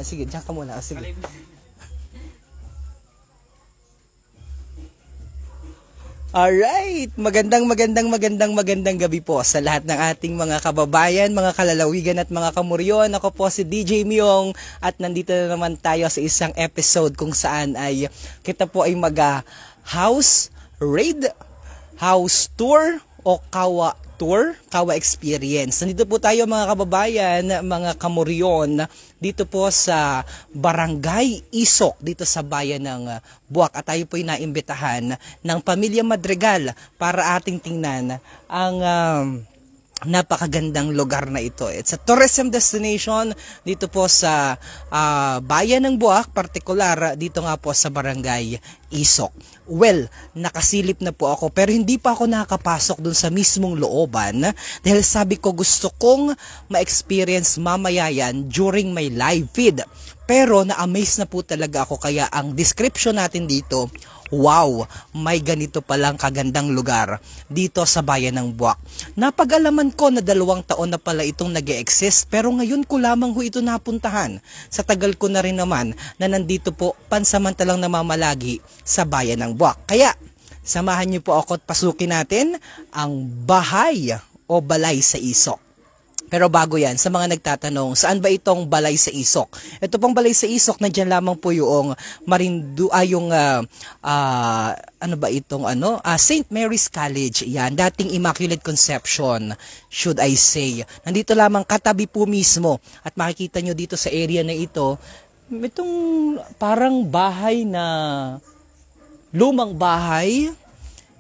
Sige, diyan ka muna. Sige. Alright, magandang gabi po sa lahat ng ating mga kababayan, mga kalalawigan at mga kamuryon. Ako po si DJ Myong at nandito na naman tayo sa isang episode kung saan ay kita po ay house raid, house tour o kawa tour, kawa experience. Nandito po tayo mga kababayan, mga kamuryon, dito po sa Barangay Isok, dito sa bayan ng Buwak. At tayo po ay naimbitahan ng Pamilya Madrigal para ating tingnan ang napakagandang lugar na ito. It's a tourism destination dito po sa bayan ng Buwak, partikular dito nga po sa Barangay Isok. Well, nakasilip na po ako pero hindi pa ako nakakapasok dun sa mismong looban dahil sabi ko gusto kong ma-experience mamaya yan during my live feed. Pero na-amaze na po talaga ako kaya ang description natin dito, wow, may ganito palang kagandang lugar dito sa bayan ng Buwak. Napag-alaman ko na 2 taon na pala itong nag-e-exist pero ngayon ko lamang ho ito napuntahan. Sa tagal ko na rin naman na nandito po pansamantalang namamalagi sa bayan ng Buwak. Kaya samahan niyo po ako at pasukin natin ang bahay o balay sa Isok. Pero bago yan, sa mga nagtatanong, saan ba itong balay sa Isok? Ito pong balay sa Isok, nandiyan lamang po yung St. Mary's College. Yan, dating Immaculate Conception, should I say. Nandito lamang katabi po mismo. At makikita nyo dito sa area na ito, itong parang bahay na, lumang bahay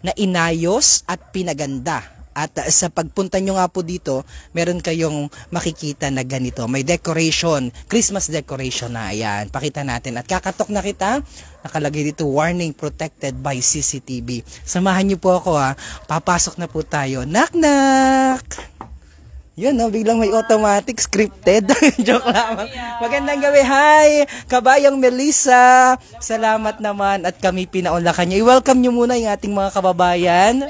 na inayos at pinaganda. At sa pagpunta nyo nga po dito, meron kayong makikita na ganito. May decoration, Christmas decoration na. Ayan, pakita natin. At kakatok na kita, nakalagay dito, warning protected by CCTV. Samahan nyo po ako ha. Papasok na po tayo. Knock knock! Yun, no, biglang may automatic scripted. Joke lamang. Magandang gabi. Hi, kabayang Melissa. Salamat naman at kami pinaunlakan nyo. I-welcome nyo muna yung ating mga kababayan.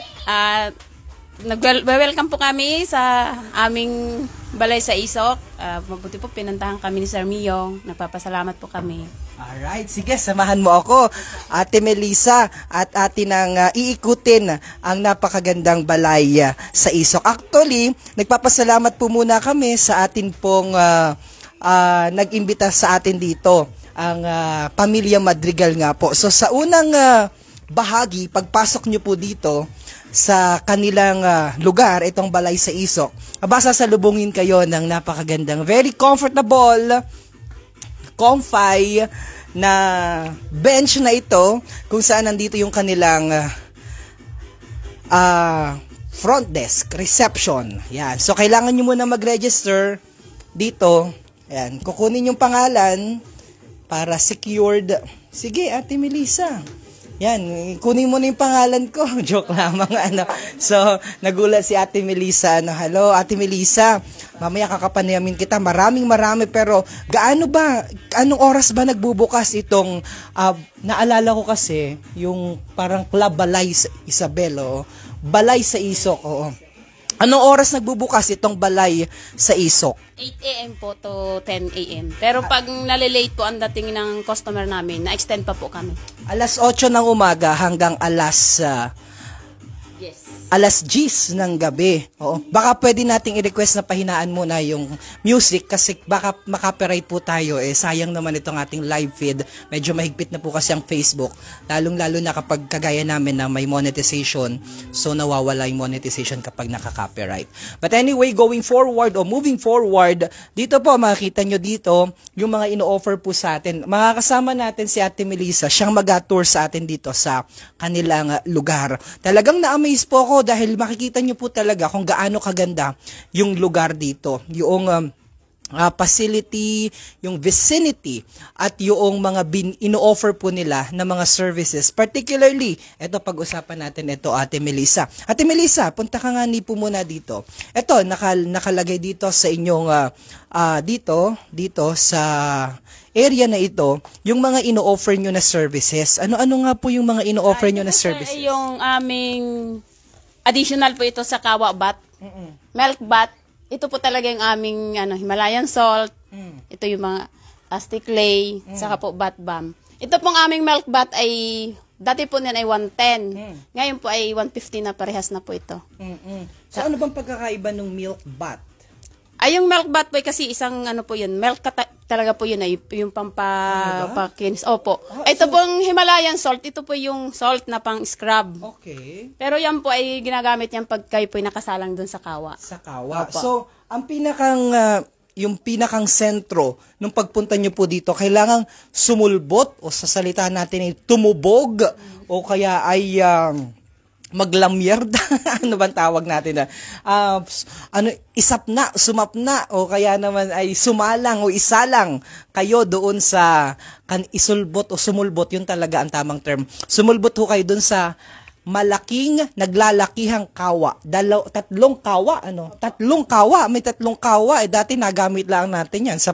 Nag-welcome po kami sa aming balay sa Isok. Mabuti po pinuntahan kami ni Sir Myong. Nagpapasalamat po kami. Alright, sige, samahan mo ako, Ate Melissa, at atin ang iikutin ang napakagandang balay sa Isok. Actually, nagpapasalamat po muna kami sa atin pong nag-imbita sa atin dito, ang Pamilya Madrigal nga po. So sa unang bahagi, pagpasok nyo po dito, sa kanilang lugar, itong balay sa Isok, sasalubungin kayo ng napakagandang, very comfortable, comfy na bench na ito, kung saan nandito yung kanilang front desk, reception. Yan. So, kailangan nyo muna mag-register dito. Yan. Kukunin yung pangalan para secured. Sige, Ate Melissa. Yan, kunin mo na yung pangalan ko. Joke lamang, So, nagulat si Ate Melissa, hello, Ate Melissa, mamaya kakapanayamin kita, marami, pero anong oras ba nagbubukas itong, naalala ko kasi, yung parang Club Balay sa Isabel, Balay sa Isok, Anong oras nagbubukas itong balay sa Isok? 8 a.m. po to 10 a.m. Pero pag nalilate po ang dating ng customer namin, na-extend pa po kami. Alas 8 ng umaga hanggang alas 10 ng gabi. Oo. Baka pwede nating i-request na pahinaan muna yung music kasi baka makapiright po tayo. Sayang naman itong ating live feed. Medyo mahigpit na po kasi ang Facebook. Lalong-lalo na kapag kagaya namin na may monetization. So nawawala yung monetization kapag nakaka-copyright. But anyway, moving forward, dito po makikita nyo dito yung mga ino-offer po sa atin. Makakasama natin si Ate Melissa. Siyang mag-tour sa atin dito sa kanilang lugar. Talagang na-amaze po ako dahil makikita nyo po talaga kung gaano kaganda yung lugar dito. Yung facility, yung vicinity, at yung mga ino-offer po nila na mga services. Particularly, ito pag-usapan natin ito, Ate Melissa. Ate Melissa, punta ka nga po muna dito. Ito, nakalagay dito sa inyong, dito sa area na ito, yung mga ino-offer nyo na services. Ano-ano nga po yung mga ino-offer nyo na services? Yung aming additional po ito sa kawa bat, milk bat. Ito po talaga yung aming Himalayan salt. Ito yung mga Astic Clay, saka po Bat Balm. Ito pong aming milk bat ay, dati po niyan ay 110. Ngayon po ay 150 na, parehas na po ito. So ano bang pagkakaiba ng milk bat? Ay, yung milk bat po ay kasi isang ano po yun, milk talaga po yun ay yung pampakinis. Opo. Ito pong Himalayan salt, ito po yung salt na pang scrub. Okay. Pero yan po ay ginagamit yan pag kayo po ay nakasalang dun sa kawa. Sa kawa. Opo. So, ang yung pinakang sentro nung pagpunta nyo po dito, kailangang sumulbot o sa salita natin ay tumubog o kaya ay maglamyerda. Ano bang tawag natin na? Isap na, sumap na o kaya naman ay sumalang o isalang kayo doon sa isulbot o sumulbot, yun talaga ang tamang term. Sumulbot ho kayo doon sa malaking naglalakihang kawa. Tatlong kawa, Tatlong kawa. May tatlong kawa. Dati nagamit lang natin yan sa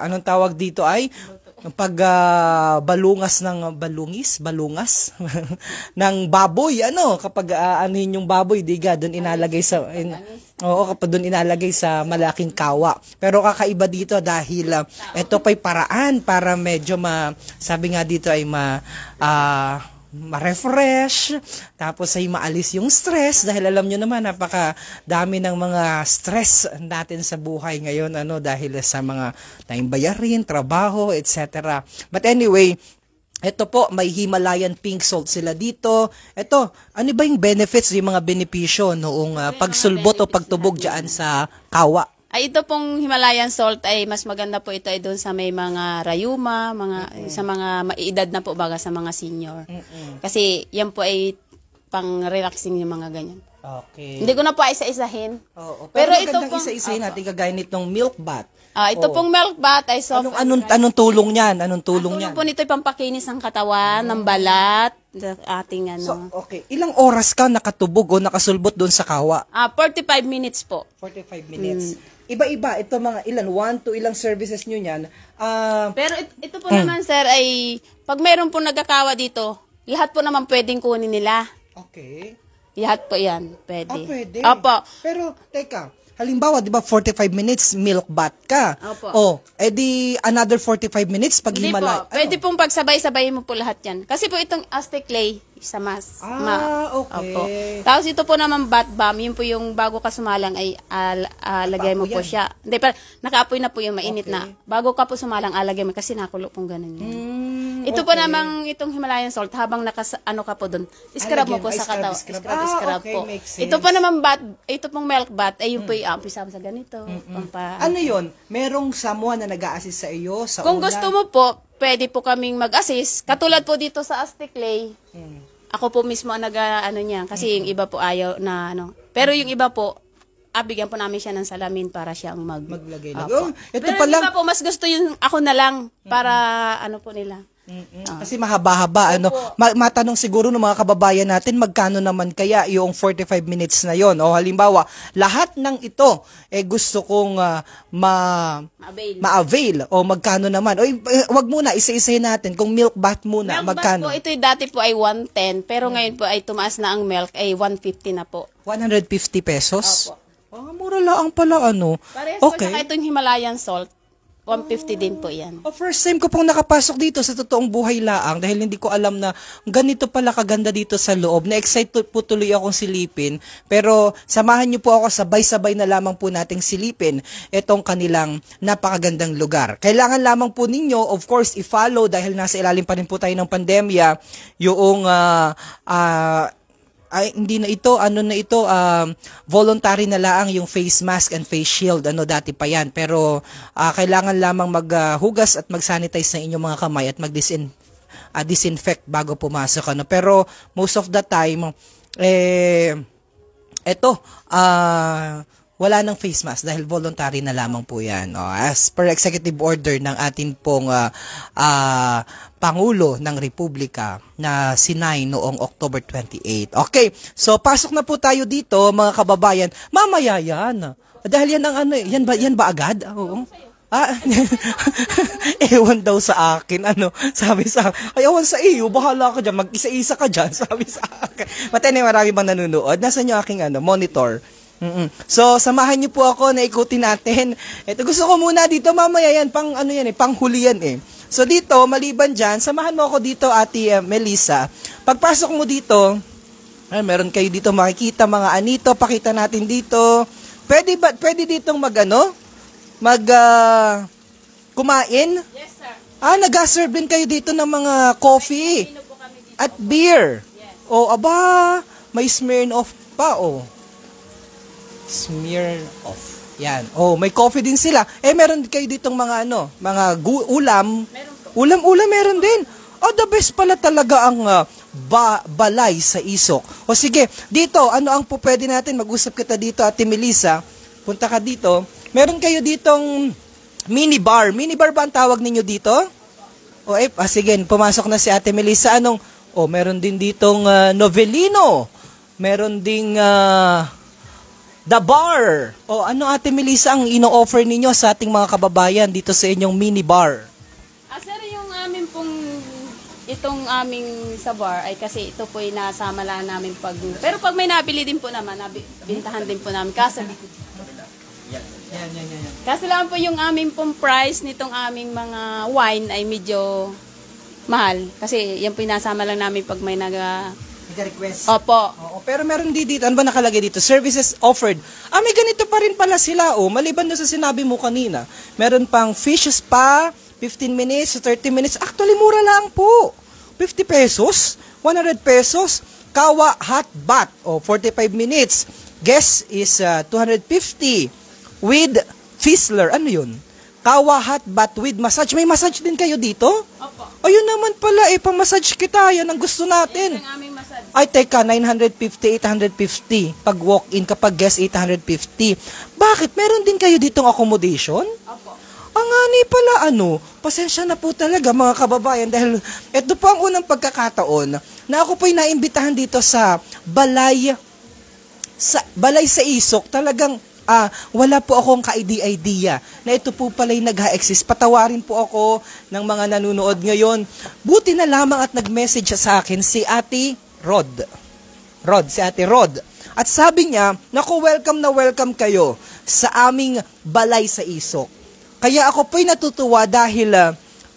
anong tawag dito ay balungas ng balungas ng baboy, kapag anuhin yung baboy, diga, doon inalagay kapag doon inalagay sa malaking kawa. Pero kakaiba dito dahil ito pa'y paraan para medyo sabi nga dito ay ma-refresh, tapos ay maalis yung stress dahil alam nyo naman napakadami ng mga stress natin sa buhay ngayon dahil sa mga tayong bayarin, trabaho, etc. But anyway, ito po, may Himalayan pink salt sila dito. Ito, ano ba yung benefits, yung mga benepisyo noong pagsulbot o pagtubog dyan sa kawa? Ay, ito pong Himalayan salt ay mas maganda po ito ay doon sa may mga rayuma, sa mga maiedad na po baga sa mga senior. Kasi yan po ay pang-relaxing yung mga ganyan. Okay. Hindi ko na po isa-isahin. Pero ito pong isa-isahin natin kagaya nitong milk bath. Ito pong milk bath ay soft. Anong tulong niyan? Anong tulong niyan? Tulong po nito ay pampakinis ng katawan, ng balat, ating So, okay. Ilang oras ka nakatubog o nakasulbot doon sa kawa? 45 minutes po. 45 minutes. Iba-iba. Ito mga ilang services nyo yan. Pero ito po naman, sir, ay pag mayroon po nagkakawa dito, lahat po naman pwedeng kunin nila. Okay. Lahat po yan. Pwede. Pwede. Opo. Pero, teka, halimbawa, di ba 45 minutes milk bath ka? Opo. Edi another 45 minutes pag Hindi Himalaya. po. Pwede pong pagsabay-sabay mo po lahat yan. Kasi po itong Aztec Clay, isa mas. Okay. Opo. Tapos ito po naman Bat Balm, yun po yung bago ka sumalang ay lagay mo po siya. Hindi, pero nakaapoy na po yung mainit na. Bago ka po sumalang, alagay mo kasi nakulo pong ganun yun. Ito po namang itong Himalayan salt, habang ka po doon, scrub mo po sa katawan. Scrub po. Ito po naman ito pong milk bath, ay yung po yung sa ganito. Ano yun? Merong someone na nag-a-assist sa iyo? Kung gusto mo po, pwede po kaming mag-assist. Katulad po dito sa Aztec Clay, ako po mismo ang niyan, kasi yung iba po ayaw na Pero yung iba po, bigyan po namin siya ng salamin para siyang maglagay. Ito pero pa lang. Yung iba po, mas gusto yung ako na lang para po nila. Kasi mahaba-haba. Matanong siguro ng mga kababayan natin, magkano naman kaya yung 45 minutes na yon? O halimbawa, lahat ng ito, gusto kong ma-avail. O magkano naman? O wag muna, isa-isahin natin. Kung milk bath muna, Milk magkano? bath po, ito dati po ay 110, pero ngayon po ay tumaas na ang milk, ay 150 na po. 150 pesos? Opo. Mura lang pala Parehas po saka itong Himalayan salt, 150 din po yan. First time ko pong nakapasok dito sa totoong buhay laang dahil hindi ko alam na ganito pala kaganda dito sa loob. Na-excite po tuloy akong silipin. Pero samahan niyo po ako, sabay-sabay na lamang po nating silipin itong kanilang napakagandang lugar. Kailangan lamang po ninyo, of course, i-follow dahil nasa ilalim pa rin po tayo ng pandemya, yung hindi na ito, voluntary na lang yung face mask and face shield, dati pa yan. Pero, kailangan lamang maghugas at mag-sanitize na inyong mga kamay at mag-disinfect bago pumasok, Pero, most of the time, wala ng face mask dahil voluntary na lamang po yan. As per executive order ng atin pong Pangulo ng Republika na sinay noong October 28. Okay, so pasok na po tayo dito mga kababayan. Mamaya yan. Dahil yan ang yan ba agad? Oo. Ewan daw sa akin, sabi sa akin, ewan sa iyo, bahala ka dyan, mag-isa-isa ka dyan, sabi sa akin. But anyway, marami bang nanonood? Nasaan yung aking monitor? So, samahan niyo po ako na ikutin natin. Ito, gusto ko muna dito, mamaya yan, pang ano yan pang huli yan So, dito, maliban dyan, samahan mo ako dito, Ate Melissa. Pagpasok mo dito, meron kayo dito makikita mga anito, pakita natin dito. Pwede ditong kumain? Yes, sir. Nag-serve din kayo dito ng mga coffee at beer. Yes. Aba, may Smirnoff pa, Smirnoff. Yan. May coffee din sila. Meron kayo ditong mga ulam. Ulam meron din. The best pala talaga ang balay sa Isok. Sige, dito, ano ang pwede natin? Mag-usap kita dito, Ate Melissa. Punta ka dito. Meron kayo ditong minibar. Minibar ba ang tawag ninyo dito? Sige, pumasok na si Ate Melissa. Meron din ditong Novelino. Meron ding The Bar. Ano, Ate Melissa, ang ino-offer ninyo sa ating mga kababayan dito sa inyong minibar? Sir, yung itong aming sa bar ay kasi ito po ay nasama lang namin pero pag may nabili din po naman, bintahan din po namin. Kaso lang po yung aming pong price nitong aming mga wine ay medyo mahal. Kasi yan po yung nasama lang namin pag may request. Opo. Pero meron dito, ano ba nakalagay dito? Services offered. May ganito pa rin pala sila, maliban doon sa sinabi mo kanina. Meron pang fish spa, 15 minutes to 30 minutes. Actually, mura lang po. 50 pesos, 100 pesos. Kawa hot bath, 45 minutes. Guest is 250 with Fizzler. Ano yun? Kawa hot bath with massage. May massage din kayo dito? Opo. Ayun naman pala, pang-massage kita. Yan ang gusto natin. Yan ang aming massage. Ay, teka, 950, 850. Pag walk-in, kapag guest, 850. Bakit? Meron din kayo ditong accommodation? Opo. Angani pala, pasensya na po talaga mga kababayan dahil ito po ang unang pagkakataon na ako po'y naimbitahan dito sa balay sa Isok. Talagang wala po akong ka-idea na ito po pala'y nag-ha-exist. Patawarin po ako ng mga nanonood ngayon. Buti na lamang at nag-message sa akin si Ate Rod. Si Ate Rod. At sabi niya, naku, welcome na welcome kayo sa aming balay sa Isok. Kaya ako po'y natutuwa dahil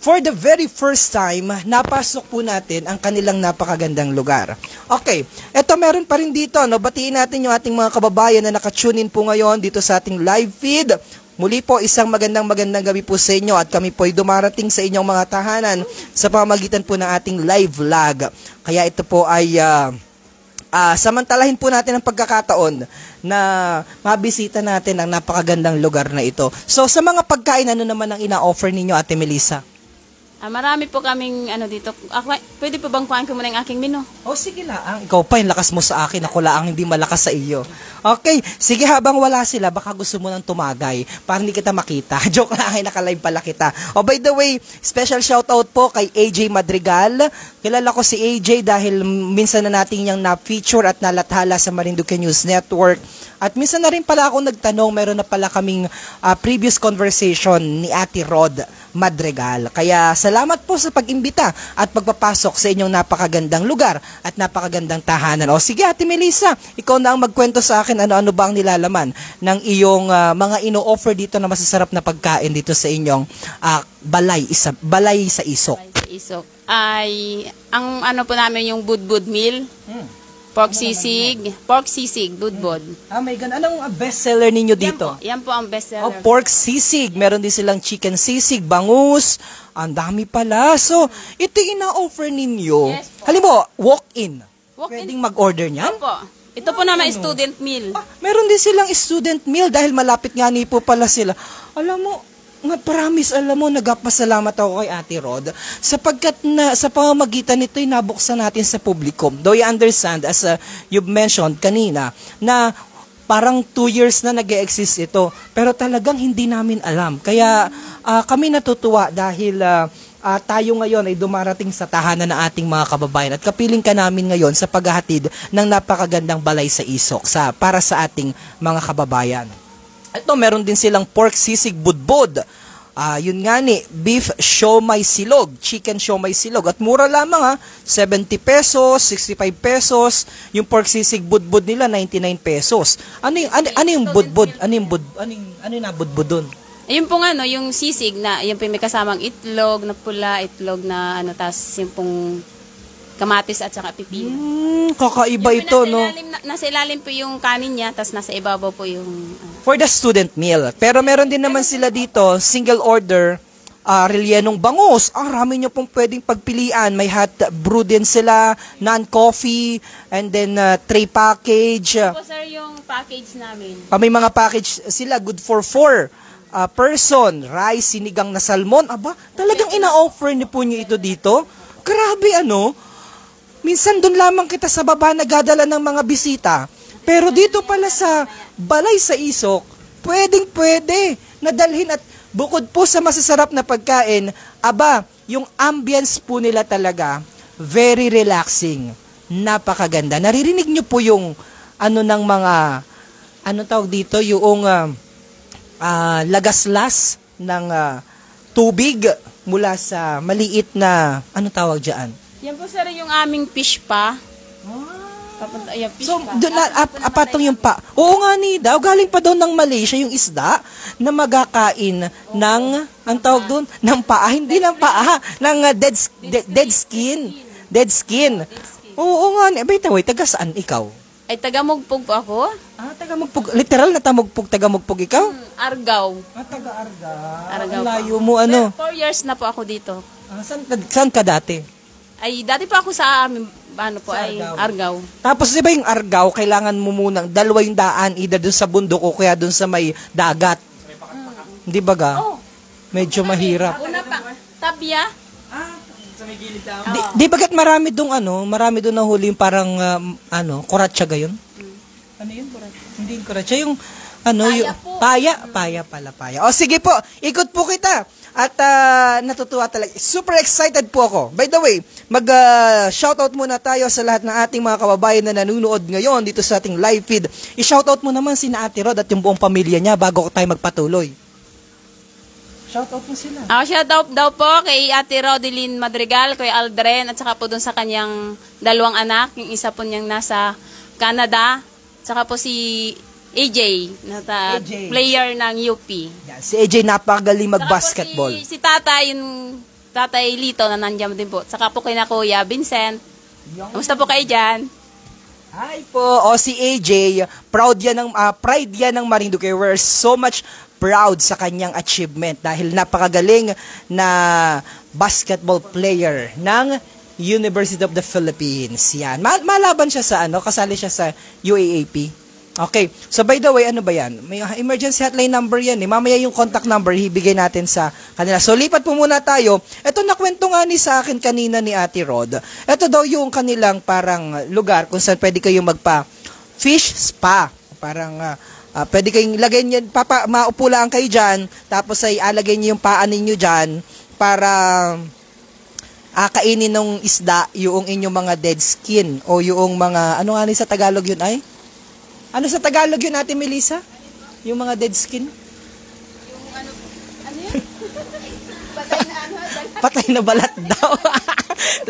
for the very first time, napasok po natin ang kanilang napakagandang lugar. Okay, eto meron pa rin dito. Batiin natin yung ating mga kababayan na nakatune in po ngayon dito sa ating live feed. Muli po, isang magandang gabi po sa inyo at kami po'y dumarating sa inyong mga tahanan sa pamamagitan po ng ating live vlog. Kaya ito po ay samantalahin po natin ang pagkakataon na mabisita natin ang napakagandang lugar na ito. So, sa mga pagkain, ano naman ang ina-offer ninyo, Ate Melissa? Marami po kaming dito. Pwede po bang kuhain ko muna yung aking menu? Sige lang. Ikaw pa, yung lakas mo sa akin. Ako lang hindi malakas sa iyo. Okay, sige, habang wala sila, baka gusto mo nang tumagay para hindi kita makita. Joke lang, nakalive pala kita. By the way, special shoutout po kay AJ Madrigal. Kilala ko si AJ dahil minsan na natin niyang na-feature at nalathala sa Marinduque News Network. At minsan na rin pala ako nagtanong, meron na pala kaming previous conversation ni Ate Rod Madrigal. Kaya salamat po sa pag-imbita at pagpapasok sa inyong napakagandang lugar at napakagandang tahanan. Sige, Ate Melissa, ikaw na ang magkwento sa akin ano-ano ba ang nilalaman ng iyong mga ino-offer dito na masasarap na pagkain dito sa inyong balay sa Isok. Balay sa Isok. Ay, ang po namin yung budbud meal. Pork sisig, budbud. May ganun. Anong bestseller ninyo dito? Yan po ang bestseller. Pork sisig. Meron din silang chicken sisig, bangus. Ang dami pala. So, ito ina-offer ninyo. Yes po. Halimbawa, walk-in. Walk-in. Pwedeng mag-order niyan? Opo. Ito po naman student meal. Meron din silang student meal dahil malapit nga ni po pala sila. Alam mo, nagpasalamat ako kay Ate Rod sapagkat sa pamamagitan nito'y nabuksan natin sa publiko. Though you understand, as you've mentioned kanina, na parang 2 years na nag-e-exist ito. Pero talagang hindi namin alam. Kaya kami natutuwa dahil tayo ngayon ay dumarating sa tahanan ng ating mga kababayan at kapiling ka namin ngayon sa paghahatid ng napakagandang balay sa Isok para sa ating mga kababayan. Ito, meron din silang pork sisig budbud. Yun nga ni, beef siomai silog, chicken siomai silog. At mura lamang 70 pesos, 65 pesos. Yung pork sisig budbud nila, 99 pesos. Ano yung budbud? Ano yung nabudbud dun? Ayun pong yung sisig na, yung may kasamang itlog na pula, itlog na tas yung pong kamatis at saka pipino. Kakaiba ito, no? Nasa ilalim po yung kanin niya, tas nasa ibabaw po yung... For the student meal. Pero meron din naman sila dito, single order, rellenong bangus. Rami nyo pong pwedeng pagpilian. May hot brew din sila, non-coffee, and then tray package. Ito po sir yung package namin. May mga package sila, good for 4 person. Rice, sinigang na salmon. Aba, talagang ina-offer niyo po niyo ito dito. Grabe Minsan doon lamang kita sa baba nagadala ng mga bisita. Pero dito pala sa Balay sa Isok, pwedeng-pwede nadalhin at bukod po sa masasarap na pagkain, yung ambience po nila talaga, very relaxing. Napakaganda. Naririnig nyo po yung ng mga, tawag dito, yung lagaslas ng tubig mula sa maliit na, tawag dyan? Yan po sir yung aming fish pa. Papunta, fish So, pa. apatong yung pa. Oo nga ni daw, galing pa daw ng Malaysia yung isda na magakain ng, ang tawag doon, ng paa, hindi ng paa, ng dead skin. Dead skin. Oo nga ni. Wait, taga saan ikaw? Ay, taga-Mugpog po ako. Taga-Mugpog. Literal na taga-Mugpog ikaw? Argao. Taga-Argao. Argao Layo mo, 4 years na po ako dito. Saan ka dati? Ay, dati pa ako sa amin, Argao. Tapos di ba yung Argao, kailangan mo munang dalawa yung daan, either dun sa bundok o kaya dun sa may dagat. Hindi ba ga? Medyo mahirap. Una pa, Tabya. Sa may gilid lang. Di bagat marami dong marami dong nahuli yung parang kuratsa gayon? Ano yun kuratsa? Hindi yung kuratsa, yung yung paya pala. O sige po, ikot po kita. At natutuwa talaga. Super excited po ako. By the way, mag-shoutout muna tayo sa lahat ng ating mga kababayan na nanonood ngayon dito sa ating live feed. I-shoutout mo naman si Ate Rod at yung buong pamilya niya bago tayo magpatuloy. Shoutout mo sila. Shoutout daw po kay Ate Rodeline Madrigal, Kuya Aldren, at saka po dun sa kanyang 2 anak. Yung isa po niyang nasa Canada. Saka po si AJ, player ng UP. Yan, si AJ napakagaling mag-basketball. Saka po si Tatay, yung Tatay Lito na nandiyan din po. Saka po kay na Kuya Vincent. Kamusta po kayo dyan? Hi po. Si AJ, pride yan ng Marinduque. We're so much proud sa kanyang achievement dahil napakagaling na basketball player ng University of the Philippines. Yan. Malaban siya sa kasali siya sa UAAP. Okay. So by the way, ano ba yan? May emergency hotline number yan. Mamaya yung contact number, ibigay natin sa kanila. So lipat po muna tayo. Ito nakwento nga sa akin kanina ni Ate Rod. Ito daw yung kanilang parang lugar kung saan pwede kayong magpa-fish spa. Parang pwede kayong lagay niyan, maupo lang kayo dyan, tapos ay alagay niyo yung paa ninyo dyan para kainin ng isda yung inyong mga dead skin o yung mga, ano nga sa Tagalog yun ay? Ano sa Tagalog yun, Ate Melissa? Yung mga dead skin? Yung ano yun? Patay na balat daw.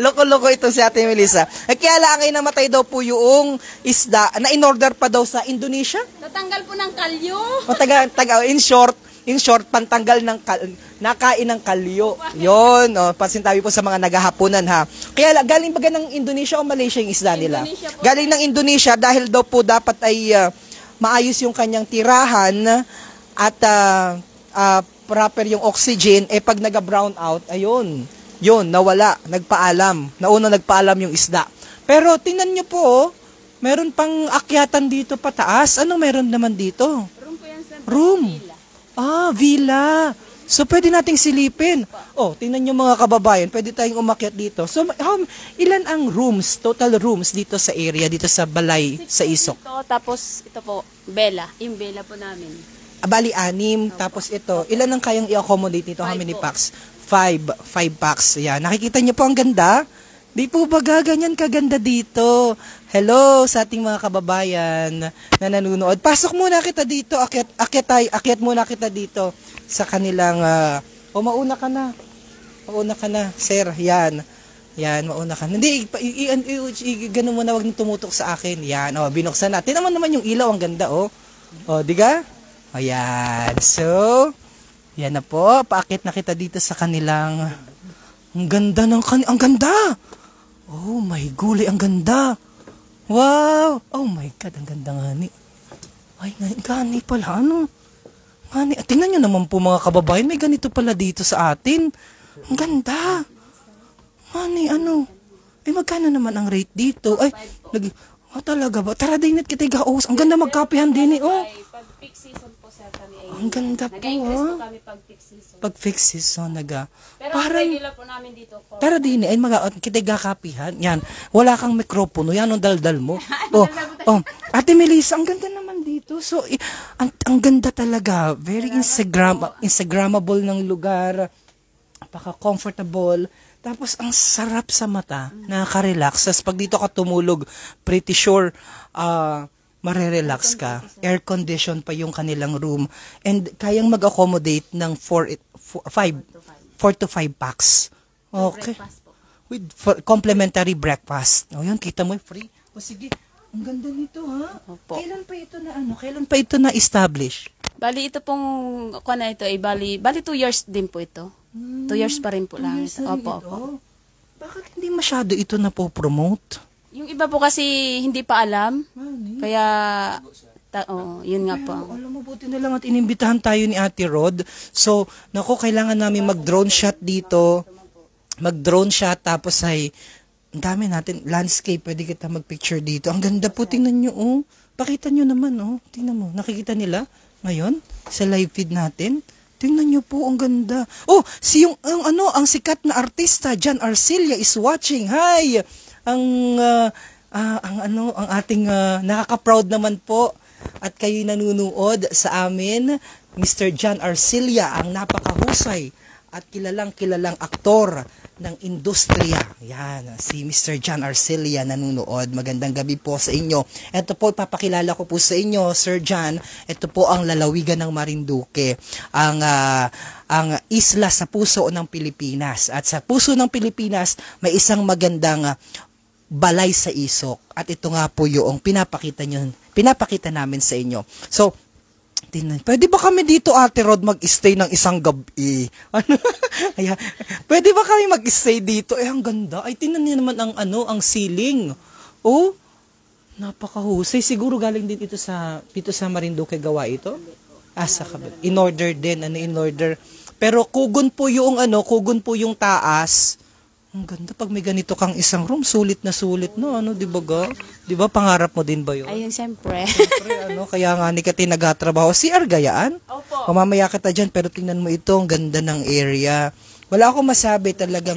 Loko-loko ito si Ate Melissa. Kaya lang ay namatay daw po yung isda na in-order pa daw sa Indonesia. Natanggal po ng kalyo. O in short, pantanggal ng nakain ng kalyo. Yun, pasintabi po sa mga naghahaponan ha. Kaya galing ba ng Indonesia o Malaysia yung isda nila? Galing ng Indonesia dahil daw po dapat ay maayos yung kanyang tirahan at proper yung oxygen. Pag naga-brown out, ayun, nawala, nauna nagpaalam yung isda. Pero tingnan nyo po, meron pang akyatan dito pataas. Anong meron naman dito? Room po yan sa Room. Villa. So, pwede nating silipin. Tingnan nyo mga kababayan, pwede tayong umakyat dito. So, ilan ang rooms, total rooms dito sa area, dito sa Balay sa Isok? Tapos, ito po, Bella. Yung Bella po namin. Bali, 6. Tapos ito, ilan ang kayang i-accommodate nito? How many packs? 5 packs. Yan. Nakikita niyo po ang ganda? Di po ba ganyan kaganda dito? Hello sa ating mga kababayan na nanonood. Pasok muna kita dito. Akyat muna kita dito sa kanilang O, mauna ka na. Mauna ka na, sir. Yan. Yan, mauna ka. Hindi, gano'n mo na, wag nang tumutok sa akin. Yan, o, binuksan natin. Naman yung ilaw, ang ganda, o. O, di ka? Ayan. So, yan na po. Paakit na kita dito sa kanilang... Ang ganda ng ang ganda! Oh my gulay, ang ganda! Wow! Oh my God, ang ganda nga ni. Ay, gani pala, ano? Gani, tingnan nyo naman po mga kababayan, may ganito pala dito sa atin. Ang ganda! Gani, ano? Eh, magkano naman ang rate dito? Ay, talaga ba? Tara din at kita igaos. Ang ganda magkapihan din eh, oh. Pag peak season po sir kami ay Ang ganda po, nag-increase po ah. kami pag peak season. Pag fixed season, Pero ang regular po namin dito for Tara din ay mga kita gakapihan. Yan. Wala kang mikropono. Yan ang daldal mo. Oh, Ate Melissa, ang ganda naman dito. So, ang ganda talaga. Very Instagrammable ng lugar. Napaka-comfortable. Tapos, ang sarap sa mata. Nakaka-relax. Tapos, pag dito ka tumulog, pretty sure, marerelax ka. Air condition pa yung kanilang room. And kayang mag-accommodate ng 4 to 5 packs. Okay. With complimentary breakfast. O yun, kita mo, free. O sige, ang ganda nito ha. Opo. Kailan pa ito na-establish? Bali ito pong kuan na ito ay bali 2 years din po ito. 2 years pa rin po lang ito. Opo. Bakit hindi masyado ito na po-promote? Yung iba po kasi hindi pa alam. Kaya yun nga po. Alam mo, buti na lang at inimbitahan tayo ni Ate Rod. So, naku, kailangan namin mag-drone shot dito. Mag-drone shot, tapos ay, ang dami natin, landscape, pwede kita mag-picture dito. Ang ganda po, tingnan nyo, oh. Pakita nyo naman, oh. Tingnan mo, nakikita nila ngayon sa live feed natin. Tingnan nyo po, ang ganda. Oh, ang sikat na artista, Jan Arcilla is watching. Hi! Ang ating nakaka-proud naman po at kayo nanunood sa amin, Mr. Jan Arcilla, ang napakahusay at kilalang aktor ng industriya. Yan, si Mr. Jan Arcilla nanunood. Magandang gabi po sa inyo. Ito po, ipapakilala ko po sa inyo, Sir Jan. Ito po ang lalawigan ng Marinduque. Ang isla sa puso ng Pilipinas. At sa puso ng Pilipinas, may isang magandang balay sa isok. At ito nga po yung pinapakita namin sa inyo. So, pwede ba kami dito, Ate Rod, mag-stay ng isang gabi? Ano? Ayan. Pwede ba kami mag-stay dito? Ang ganda. Ay, tingnan niyo naman ang ceiling. Oh, napakahusay. Siguro galing din dito sa Marinduque gawa ito. Sa kabila. In order din, in order. Pero kugon po yung taas. Ang ganda pag may ganito kang isang room, sulit na sulit, no? Di ba ga? Di ba pangarap mo din ba yun? Ayun, siyempre. Siyempre, kaya nga ni Kati nagtatrabaho. Si Argayaan? Opo. Mamaya kita dyan, pero tingnan mo ito, ang ganda ng area. Wala akong masabi talagang,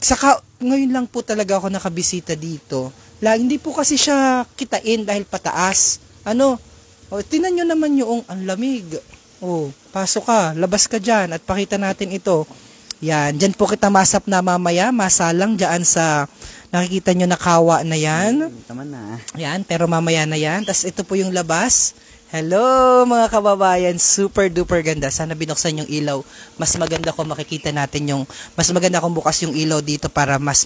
saka ngayon lang po talaga ako nakabisita dito. Hindi po kasi siya kitain dahil pataas. Tingnan nyo naman yung ang lamig. Pasok ka, labas ka dyan at pakita natin ito. Yan, dyan po kita masap na mamaya, masalang dyan sa, nakikita nyo na kawa na yan. Tama na. Yan, pero mamaya na yan. Tapos ito po yung labas. Hello mga kababayan, super duper ganda. Sana binuksan yung ilaw. Mas maganda kung makikita natin mas maganda kung bukas yung ilaw dito para mas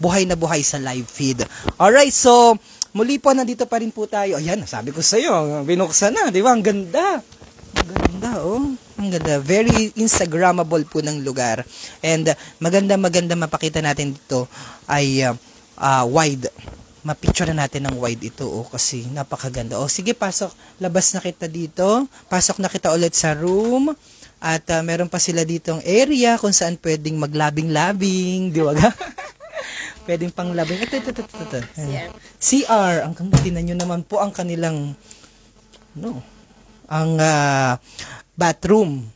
buhay na buhay sa live feed. Alright, so muli po nandito pa rin po tayo. Ayan, sabi ko sa iyo, binuksan na, di ba? Ang ganda. Ang ganda, oh. Ang ganda. Very Instagrammable po ng lugar. And maganda mapakita natin dito ay wide. Mapicture na natin ng wide ito, kasi napakaganda. Sige, pasok. Labas na kita dito. Pasok na kita ulit sa room. At meron pa sila ditong area kung saan pwedeng maglabing-labing. Di ba? Pwedeng pang labing. Ito. CR. Ang ganda. Tinan nyo naman po ang kanilang ang bathroom.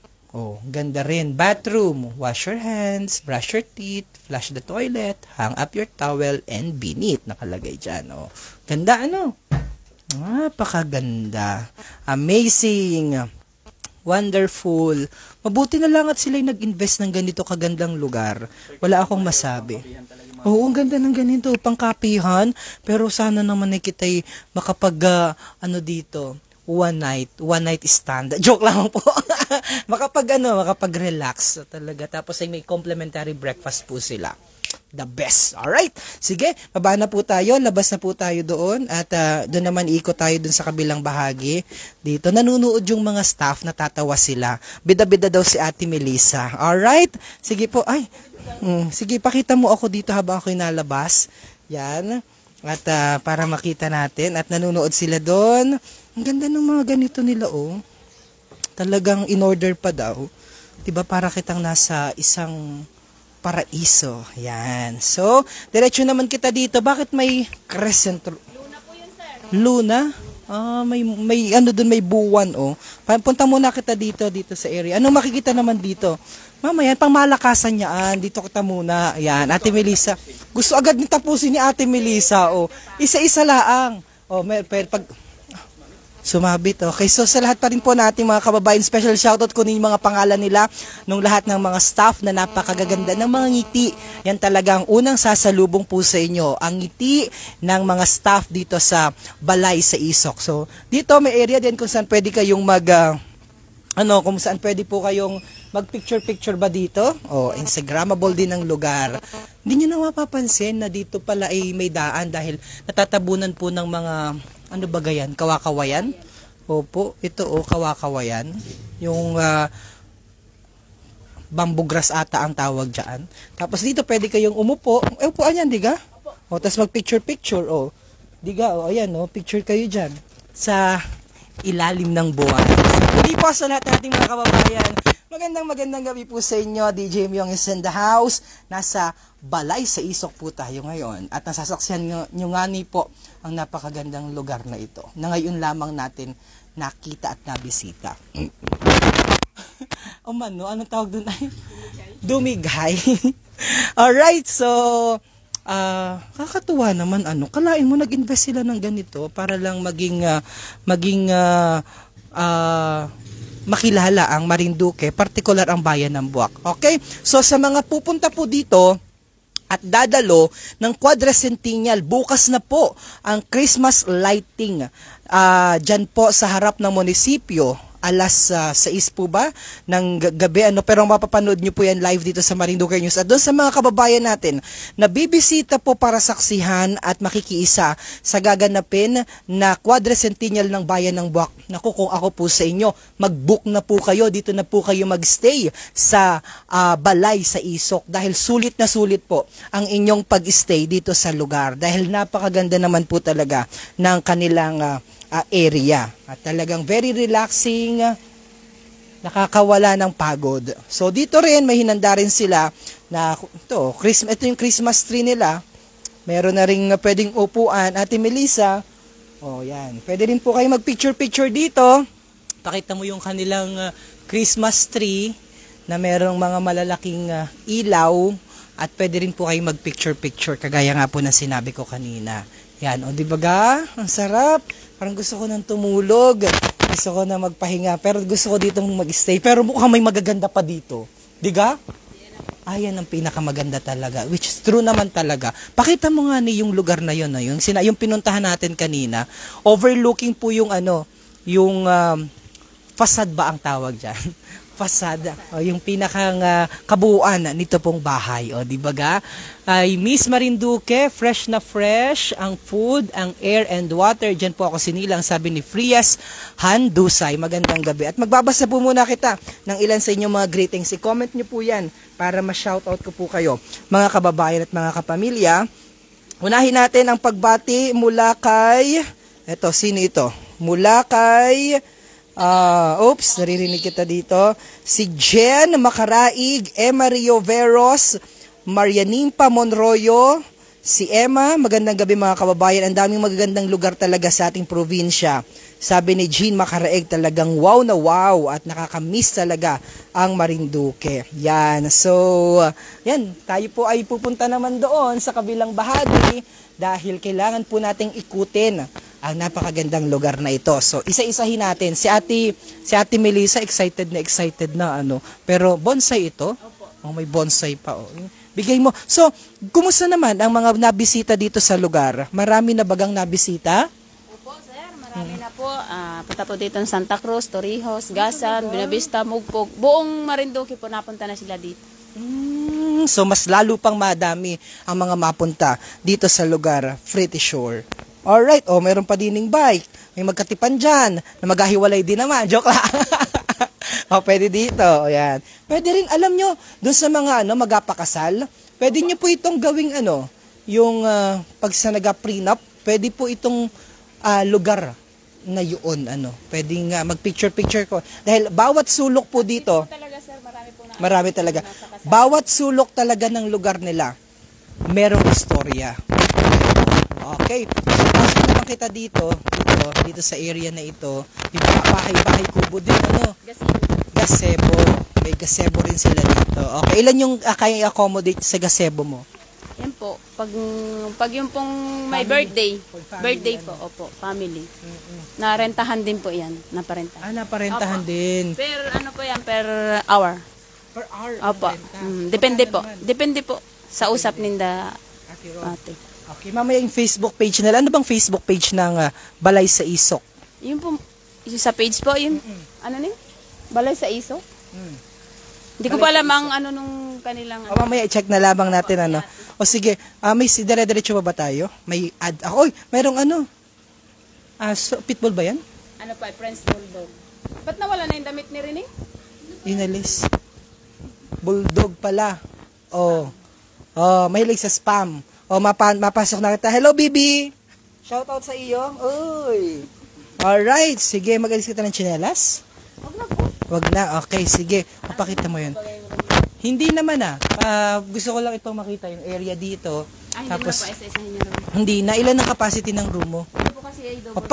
Ganda rin. Bathroom. Wash your hands, brush your teeth, flush the toilet, hang up your towel, and be neat. Nakalagay dyan. Ganda, Napakaganda. Amazing. Wonderful. Mabuti na lang at sila'y nag-invest ng ganito kagandang lugar. Wala akong masabi. Ang ganda ng ganito. Pangkapihan. Pero sana naman ay kita'y makapag, dito, one night stand. Joke lang po. makapag-relax talaga. Tapos ay may complimentary breakfast po sila. The best. Alright. Sige, baba na po tayo. Labas na po tayo doon. At doon naman ikot tayo doon sa kabilang bahagi. Dito, nanunood yung mga staff. Natatawa sila. Bida-bida daw si Ate Melissa. Alright. Sige po. Sige, pakita mo ako dito habang ako'y nalabas. Yan. At para makita natin. At nanunood sila doon. Ang ganda ng mga ganito nila, oh. Talagang in-order pa daw. Diba, para kitang nasa isang paraiso. Yan. So, diretso naman kita dito. Bakit may crescent? Luna po yun, sir. Luna? May ano doon, may buwan, oh. Punta muna kita dito sa area. Anong makikita naman dito? Mamaya, pang malakasan niyaan. Dito kita muna. Ayan, Ate Melissa. Gusto agad ni tapusin ni Ate Melissa, oh. Isa-isa laang. Oh, pag sumabit. Okay, so sa lahat pa rin po natin mga kababayan, special shoutout ko yung mga pangalan nila nung lahat ng mga staff na napakagaganda ng mga ngiti. Yan talaga ang unang sasalubong po sa inyo. Ang ngiti ng mga staff dito sa Balay sa Isok. So, dito may area din kung saan pwede kayong kung saan pwede po kayong mag-picture-picture ba dito? Oh, Instagrammable din ang lugar. Hindi nyo na mapapansin na dito pala ay may daan dahil natatabunan po ng mga ano ba gayan? Kawakawayan? Opo, ito kawakawayan. Yung bamboo grass ata ang tawag dyan. Tapos dito pwede kayong umupo. Upuan yan, diga? O, tapos mag-picture-picture. O, diga, ayan, picture kayo dyan. Sa ilalim ng buwan. Hindi po sa lahat nating mga kababayan. Magandang gabi po sa inyo. DJ Myong is in the house. Nasa Balay sa Isok po tayo ngayon. At nasasaksihan nyo nga ni po ang napakagandang lugar na ito. Na ngayon lamang natin nakita at nabisita. Anong tawag doon ay? Dumigay. Alright, so kakatuwa naman kalain mo nag-invest sila ng ganito para lang maging makilala ang Marinduque, particular ang bayan ng Buwak. Okay? So sa mga pupunta po dito at dadalo ng Quadricentennial, bukas na po ang Christmas lighting dyan po sa harap ng munisipyo. Alas 6 po ba ng gabi, pero mapapanood nyo po yan live dito sa Marinduque News. At doon sa mga kababayan natin na bibisita po para saksihan at makikiisa sa gaganapin na Quadricentennial ng bayan ng Buwak. Naku, kung ako po sa inyo, mag-book na po kayo, dito na po kayo magstay sa Balay sa Isok dahil sulit na sulit po ang inyong pag-stay dito sa lugar dahil napakaganda naman po talaga ng kanilang area. At talagang very relaxing, nakakawala ng pagod. So dito rin, may hinanda rin sila na ito yung Christmas tree nila. Meron na rin pwedeng upuan. Ate Melissa, yan. Pwede rin po kayo mag-picture-picture dito. Pakita mo yung kanilang Christmas tree na merong mga malalaking ilaw. At pwede rin po kayo mag-picture-picture kagaya nga po na sinabi ko kanina. Yan, di ba ga? Ang sarap. Parang gusto ko nang tumulog. Gusto ko na magpahinga. Pero gusto ko ditong mag-stay. Pero mukhang may magaganda pa dito. Diga? Ayan ang pinakamaganda talaga. Which is true naman talaga. Pakita mo nga yung lugar na yun. Yung pinuntahan natin kanina. Overlooking po yung yung facade ba ang tawag dyan? Fasada, yung pinakang kabuuan nito pong bahay. Di ba ga? Ay Miss Marinduque, fresh na fresh ang food, ang air and water. Diyan po ako sinilang, sabi ni Frias Handusay. Magandang gabi. At magbabasa po muna kita ng ilan sa inyong mga greetings. I-comment nyo po yan para ma-shoutout ko po kayo, mga kababayan at mga kapamilya. Unahin natin ang pagbati mula kay, sino ito? Mula kay naririnig kita dito. Si Jen Macaraig, Emma Rio Veros, Marianimpa Monroyo, si Emma, magandang gabi mga kababayan. Ang daming magagandang lugar talaga sa ating probinsya. Sabi ni Jean Macaraig, talagang wow na wow at nakakamiss talaga ang Marinduque. Yan. So, yan. Tayo po ay pupunta naman doon sa kabilang bahagi dahil kailangan po nating ikutin ang napakagandang lugar na ito. So, isa-isahin natin. Si Ate Melissa, excited na Pero bonsai ito? May bonsai pa. Bigay mo. So, kumusta naman ang mga nabisita dito sa lugar? Marami na bagang nabisita? Opo, sir. Marami na po. Punta po dito ng Santa Cruz, Torrijos, Gasan, Buenavista, Mugpog. Buong Marinduque po napunta na sila dito. So mas lalo pang madami ang mga mapunta dito sa lugar, Pretty Shore. Alright, meron pa dining bike. May magkatipan dyan na maghahiwalay din naman. Joke lang. Pwede dito. Ayan. Pwede rin, alam nyo, dun sa mga magapakasal, pwede nyo po itong gawing yung pag sa naga-prenup, pwede po itong lugar na yun. Pwede nga mag-picture-picture ko. Dahil bawat sulok po dito, Talaga sir, marami po na. marami talaga. Bawat sulok talaga ng lugar nila, merong istorya. Okay. So, pasok naman kita dito sa area na ito. Yung bahay-bahay kubo din, gazebo. May gazebo rin sila dito. Okay. Ilan yung kaya i-accommodate sa gazebo mo? Yan po. Pag yung pong may birthday. Birthday po. Opo. Family. Narentahan din po yan. Naparenta. Naparentahan Opo. din. Per ano po yan? Per hour. Per hour. Opo. Depende po. Depende po sa usap ninda ate. Okay, mamaya yung Facebook page nila. Ano bang Facebook page ng Balay sa Isok? Yung po, yung sa page po, yung, ano ning? Balay sa Isok? Hindi ko pa alam ang nung kanilang, Mamaya i-check na lamang natin, O sige, may dire-diretso ba tayo? May ad. Oy, merong pitbull ba yan? ano pa, French Bulldog. Ba't nawala na yung damit ni Rene? Inalis. Bulldog pala. Mahilig sa spam. Mapasok na kita. Hello, Bibi! Shoutout sa iyo. Uy! Alright, sige, mag-alis kita ng tsinelas? Huwag na po. Wag na, okay, sige. Papakita mo yun. Hindi naman gusto ko lang itong makita yung area dito. Hindi Tapos, mo na po isa-isahin niyo naman. hindi, na ilan ang capacity ng room mo? Ito po kasi ay double.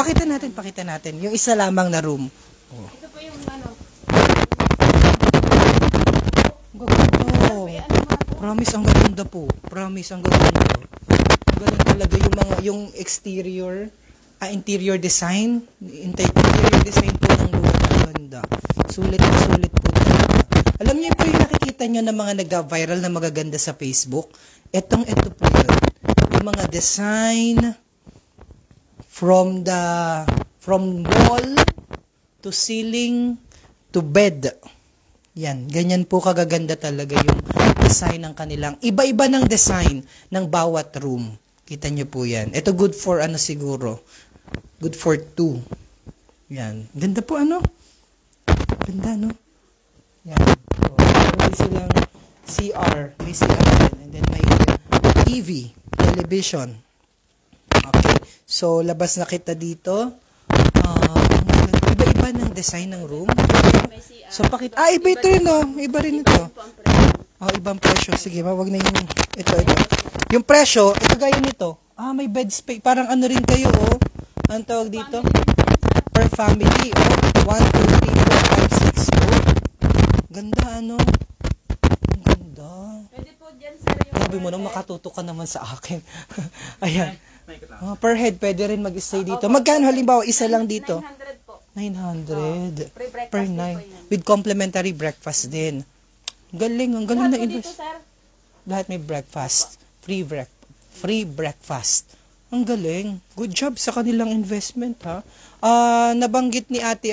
Pakita natin. Yung isa lamang na room. Ito po yung Promise, ang ganda po. Promise, ang ganda. Ganun talaga yung exterior, interior design, interior design po ng lugar. Ang ganda. Sulit po talaga. Alam niyo po yung nakikita niyo ng mga nag-viral na magaganda sa Facebook? Ito po yun. Yung mga design from wall to ceiling to bed. Yan, ganyan po kagaganda talaga yung design ng kanilang. Iba-iba ng design ng bawat room. Kita nyo po yan. Ito good for siguro. Good for 2. Yan. Ganda po Ganda Yan. So, may silang CR. May CR din. And then may TV. Television. Okay. So, labas na kita dito. Iba-iba ng design ng room. So, iba ito rin, Iba rin ito. Ibang presyo. Sige, wag na yung ito. Yung presyo, ito gaya nito. May bed space. Parang rin kayo, Ang tawag dito? Per family, 1, 2, 3, 4, 5, 6, Ganda, Ang ganda. Pwede po dyan sir yung Sabi mo nang makatuto ka naman sa akin. Ayan. Per head, pwede rin mag-stay dito. Magkano halimbawa, isa lang dito? 900 po. 900 Free breakfast per din po night. yan. With complimentary breakfast din. Ang galing Lahat na po dito invest. sir. Lahat may breakfast. Free breakfast. Ang galing. Good job sa kanilang investment, ha. Nabanggit ni Ate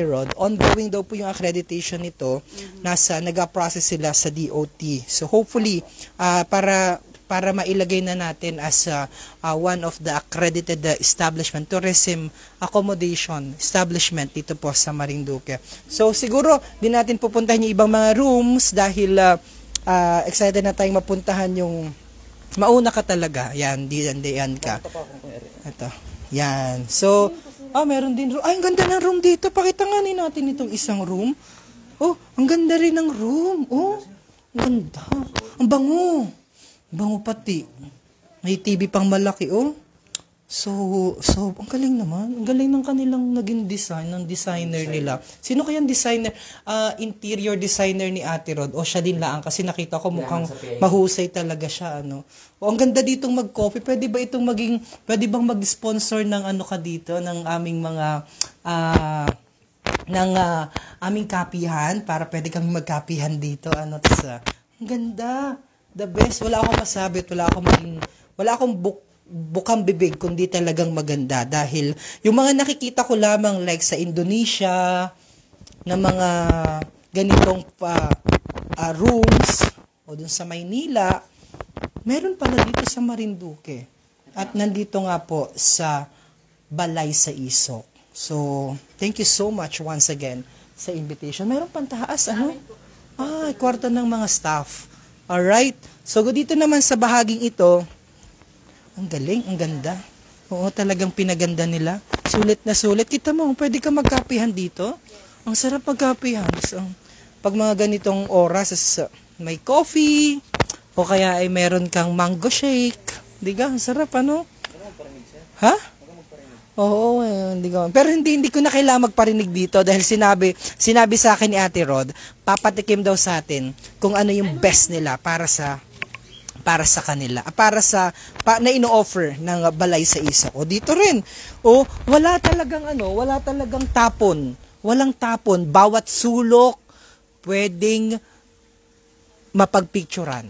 Rod, ongoing daw po yung accreditation nito. Nag-process sila sa DOT. So hopefully para mailagay na natin as one of the accredited establishment, tourism accommodation establishment dito po sa Marinduque. So siguro din natin pupuntahan yung ibang mga rooms dahil excited na tayong mapuntahan yung mauna ka talaga. Yan, diyan ka. Ito. Yan. So, meron din room. Ang ganda ng room dito. Pakita nga natin itong isang room. Ang ganda rin ng room. Ang ganda. Ang bango. Bango pati. May TV pang malaki, So, ang galing naman. Ang galing ng kanilang naging design, ng designer nila. Sino kayang designer? Interior designer ni Ate Rod. Siya din lang. Kasi nakita ko mukhang mahusay talaga siya, ang ganda ditong mag-coffee. Pwede bang mag-sponsor ng ka dito, ng aming mga, aming kapihan, para pwede kami magkapihan dito, ang ganda. The best. Wala akong masabi. Wala akong bukang bibig kundi talagang maganda dahil yung mga nakikita ko lamang like sa Indonesia na mga ganitong rooms o dun sa Maynila, meron pala dito sa Marinduque at nandito nga po sa Balay sa Isok. So, thank you so much once again sa invitation. Meron pantaas, ano? Kwarto ng mga staff. Alright. So, dito naman sa bahaging ito, ang galing, ang ganda. Oo, talagang pinaganda nila. Sulit na sulit. Kita mo, pwede ka magkapihan dito. Ang sarap magkapihan. So, pag mga ganitong oras, may coffee, o kaya ay meron kang mango shake. Di ka? Ang sarap, ano? Ha? Oo, hindi ko. Pero hindi ko na kailangan magparinig dito dahil sinabi sa akin ni Ate Rod, papatikim daw sa atin kung ano yung best nila para sa kanila, na ino-offer ng Balay sa Isok. O dito rin. O wala talagang tapon. Walang tapon. Bawat sulok pwedeng mapagpicturan.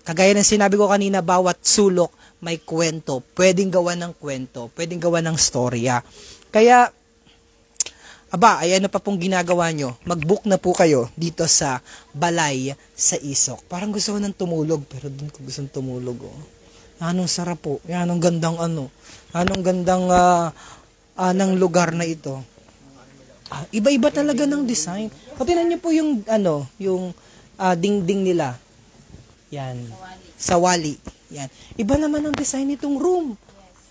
Kagaya ng sinabi ko kanina, bawat sulok may kwento. Pwedeng gawa ng kwento. Pwedeng gawa ng storya. Kaya, ay ano pa pong ginagawa nyo? Mag-book na po kayo dito sa Balay sa Isok. Parang gusto ko nang tumulog, pero dun ko gusto tumulog. Oh. Anong sarap po. Anong gandang ng lugar na ito. Iba-iba talaga ng design. Tingnan nyo po yung dingding nila. Yan. Sawali. Yan. Iba naman ang design nitong room.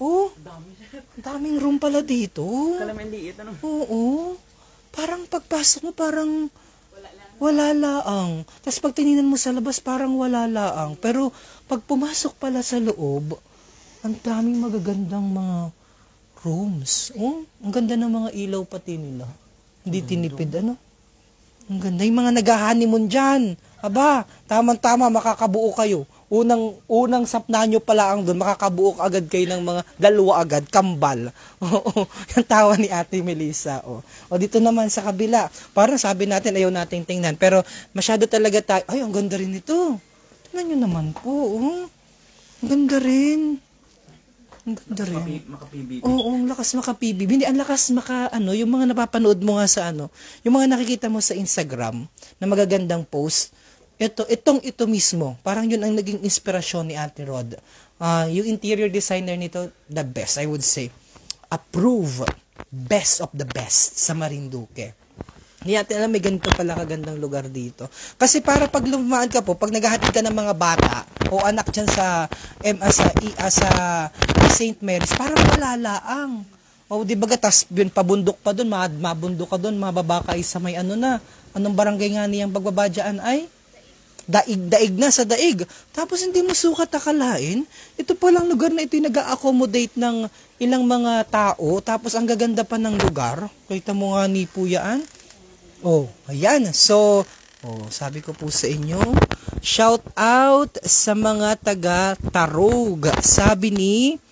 Oh, daming room pala dito. Kalamang ano? Oo. Parang pagpasok mo, parang wala laang. Tapos pag tininan mo sa labas, parang wala laang. Pero pag pumasok pala sa loob, ang daming magagandang mga rooms. Oh, ang ganda ng mga ilaw pati nila. Hindi tinipid, ano? Ang ganda. Yung mga nag-honeymoon dyan. Tamang-tama, makakabuo kayo. Unang sapna nyo pala ang doon, makakabuo agad kayo ng mga dalawa agad, kambal. Oo, yung tawa ni Ate Melissa. O dito naman sa kabila, parang sabi natin, ayaw nating tingnan. Pero masyado talaga tayo, ang ganda rin ito. Tingnan nyo naman po. Ang ganda rin. Ang ganda rin. Makapibi. Oo, ang lakas makapibi. Hindi, ang lakas yung mga napapanood mo nga sa yung mga nakikita mo sa Instagram na magagandang post, ito mismo, parang yun ang naging inspirasyon ni Ate Rod. Yung interior designer nito, the best, I would say. Approve, best of the best sa Marinduque. Hindi natin alam, may ganito pala kagandang lugar dito. Kasi para pag lumaan ka po, pag naghahatid ka ng mga bata o anak dyan sa St. Mary's, parang malalaang. O di ba tas pabundok pa doon, mabundok ka doon, mababa ka sa may anong barangay nga niyang bagbabadyaan ay? Daig na sa daig. Tapos hindi mo sukat akalain, ito palang lugar na ito yung nag-accommodate ng ilang mga tao, tapos ang gaganda pa ng lugar. Kita mo nga ni Puyaan. Ayan. So, sabi ko po sa inyo, shout out sa mga taga Tarog. Sabi ni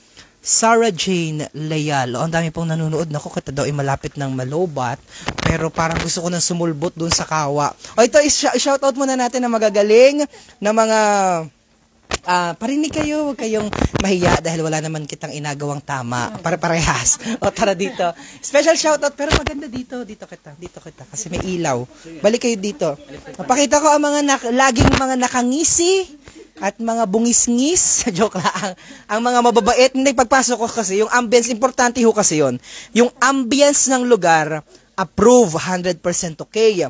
Sarah Jane Leal. Ang dami pong nanonood. Naku, kita daw ay malapit ng Malobat. Pero parang gusto ko nang sumulbot dun sa Kawa. Ito, shout out muna natin na magagaling na mga parinig kayo. Huwag kayong mahiya dahil wala naman kitang inagawang tama. Parehas. Tara dito. Special shout out. Pero maganda dito. Dito kita. Kasi may ilaw. Balik kayo dito. Napakita ko ang laging mga nakangisi at mga bungis-ngis, joke lang, ang mga mababait, hindi pagpasok ko kasi, yung ambience, importante ho kasi yon. Yung ambience ng lugar, approve, 100% okay.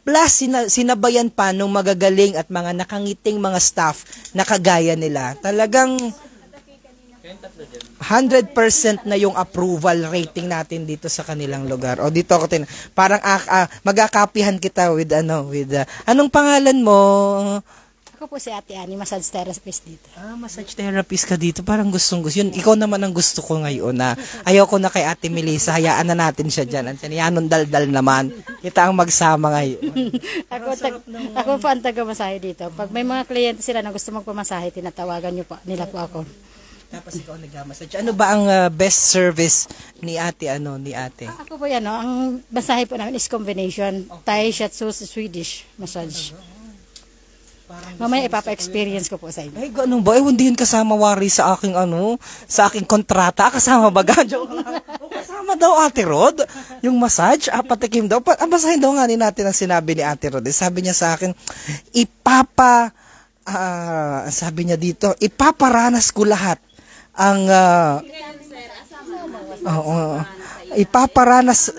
Plus, sinabayan pa nung magagaling at mga nakangiting mga staff na kagaya nila. Talagang 100% na yung approval rating natin dito sa kanilang lugar. Dito ako parang magkakapihan kita with anong pangalan mo? Ako po si Ate Ani, massage therapist dito. Massage therapist ka dito. Parang gustong gusto. Yun, ikaw naman ang gusto ko ngayon na ayaw ko na kay Ate Melissa. Hayaan na natin siya dyan. Yanong daldal naman. Kita ang magsama ngayon. Ako po ang taga-masahe dito. Pag may mga kliyente sila na gusto magpamasahe, tinatawagan nila po ako. Tapos ikaw nag-massage. Ano ba ang best service ni Ate? Ako po yan, ang masahe po namin is combination. Thai, Shiatsu, Swedish massage. Mamaya ipapa-experience ko po sa inyo. Ay, ganun ba? Hindi yun kasama wari sa aking sa aking kontrata. Kasama ba? Joke lang. Kasama daw Ate Rod. Yung massage, patikim daw. Basahin daw nga natin ang sinabi ni Ate Rod. Sabi niya sa akin, sabi niya dito, ipaparanas ko lahat ang ipaparanas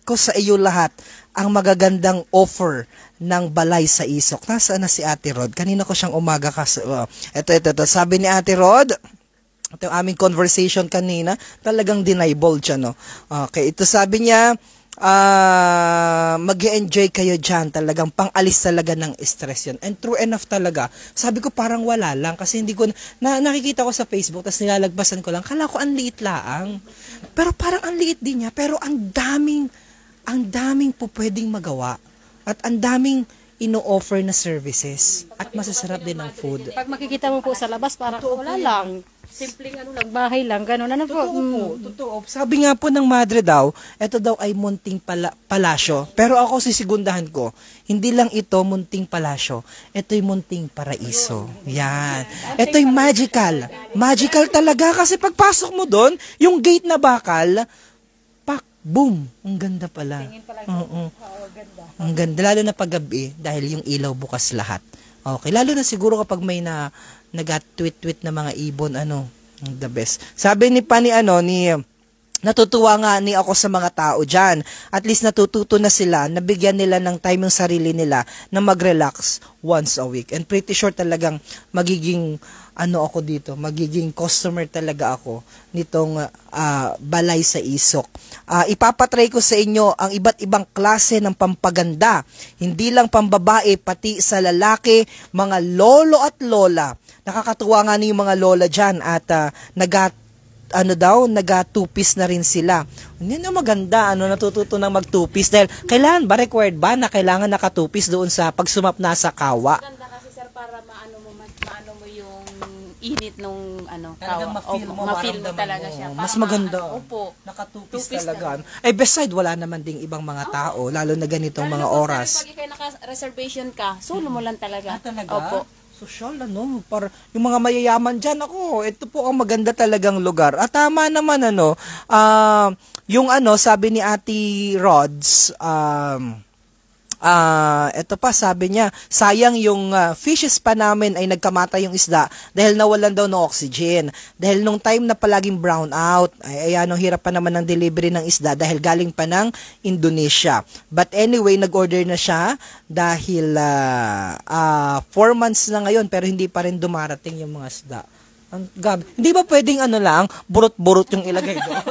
ko sa iyo lahat ang magagandang offer ng balay sa Isok. Nasaan na si Ate Rod? Kanina ko siyang umaga ito. Sabi ni Ate Rod, ito yung aming conversation kanina, talagang deniable siya, no? Okay, ito sabi niya, mag-enjoy kayo dyan. Talagang pang-alis talaga ng stress yun. And true enough talaga. Sabi ko parang wala lang kasi hindi ko, nakikita ko sa Facebook tapos nilalagpasan ko lang. Kala ko ang liit laang. Pero parang ang liit din niya. Pero ang daming po pwedeng magawa. At ang daming ino-offer na services. At masasarap din ang food. Pag makikita mo po sa labas, parang wala lang. Simpleng lang, bahay lang, gano'n. Ano po? Totoo. Sabi nga po ng madre daw, ito daw ay munting palasyo. Pero ako sisigundahan ko, hindi lang ito munting palasyo, ito'y munting paraiso. Yan. Ito'y magical. Magical talaga kasi pagpasok mo doon, yung gate na bakal, boom! Ang ganda pala. Ang ganda. Lalo na paggabi dahil yung ilaw bukas lahat. Okay. Lalo na siguro kapag may nag-tweet-tweet na mga ibon, the best. Sabi ni natutuwa nga ni ako sa mga tao dyan. At least natututo na sila, nabigyan nila ng time yung sarili nila na mag-relax once a week. And pretty sure talagang magiging ako dito, magiging customer talaga ako nitong balay sa Isok. Ipapatry ko sa inyo ang iba't ibang klase ng pampaganda. Hindi lang pambabae, pati sa lalaki, mga lolo at lola. Nakakatuwa nga yung mga lola dyan at nag-two-piece na rin sila. Yun yung maganda, natututo ng mag-two-piece dahil kailangan ba, required ba na kailangan naka-two-piece doon sa pagsumap na sa kawa? Maganda kasi sir para maano mo yung init nung Talagang ma-feel mo talaga siya. Mas maganda. Opo. Naka-two-piece talaga. Ay, beside, wala naman ding ibang mga tao, lalo na ganitong mga oras. Pag ikaw naka-reservation ka, solo mo lang talaga. Talaga? Opo. Social, para yung mga mayayaman dyan, ito po ang maganda talagang lugar. At tama naman, yung sabi ni Ate Rods, ito pa, sabi niya, sayang yung fishes pa namin ay nagkamatay yung isda dahil nawalan daw ng oxygen. Dahil nung time na palaging brown out, hirap pa naman ng delivery ng isda dahil galing pa ng Indonesia. But anyway, nag-order na siya dahil 4 months na ngayon pero hindi pa rin dumarating yung mga isda. Hindi ba pwedeng burot-burot yung ilagay doon?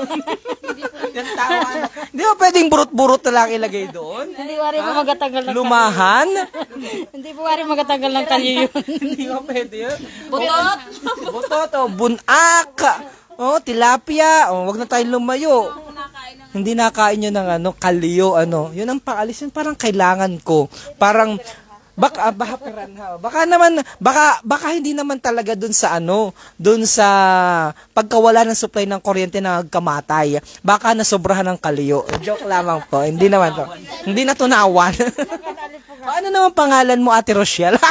Hindi ba pwedeng burot-burot na lang ilagay doon? Hindi wari mo magatagal ng Lumahan? Hindi po wari magatagal ng kalyo yun. Hindi ba pwede yun? Butot! Butot, bunak, tilapia, wag na tayong lumayo. Hindi nakain yun ng kalyo, Yun ang paalis, yun parang kailangan ko. Parang, baka hindi naman talaga dun sa pagkawala ng supply ng kuryente na nagkamatay. Baka nasobrahan ng kalyo. Joke lamang po. Hindi naman po. Hindi natunawan. Ano naman pangalan mo, Ate Rochelle?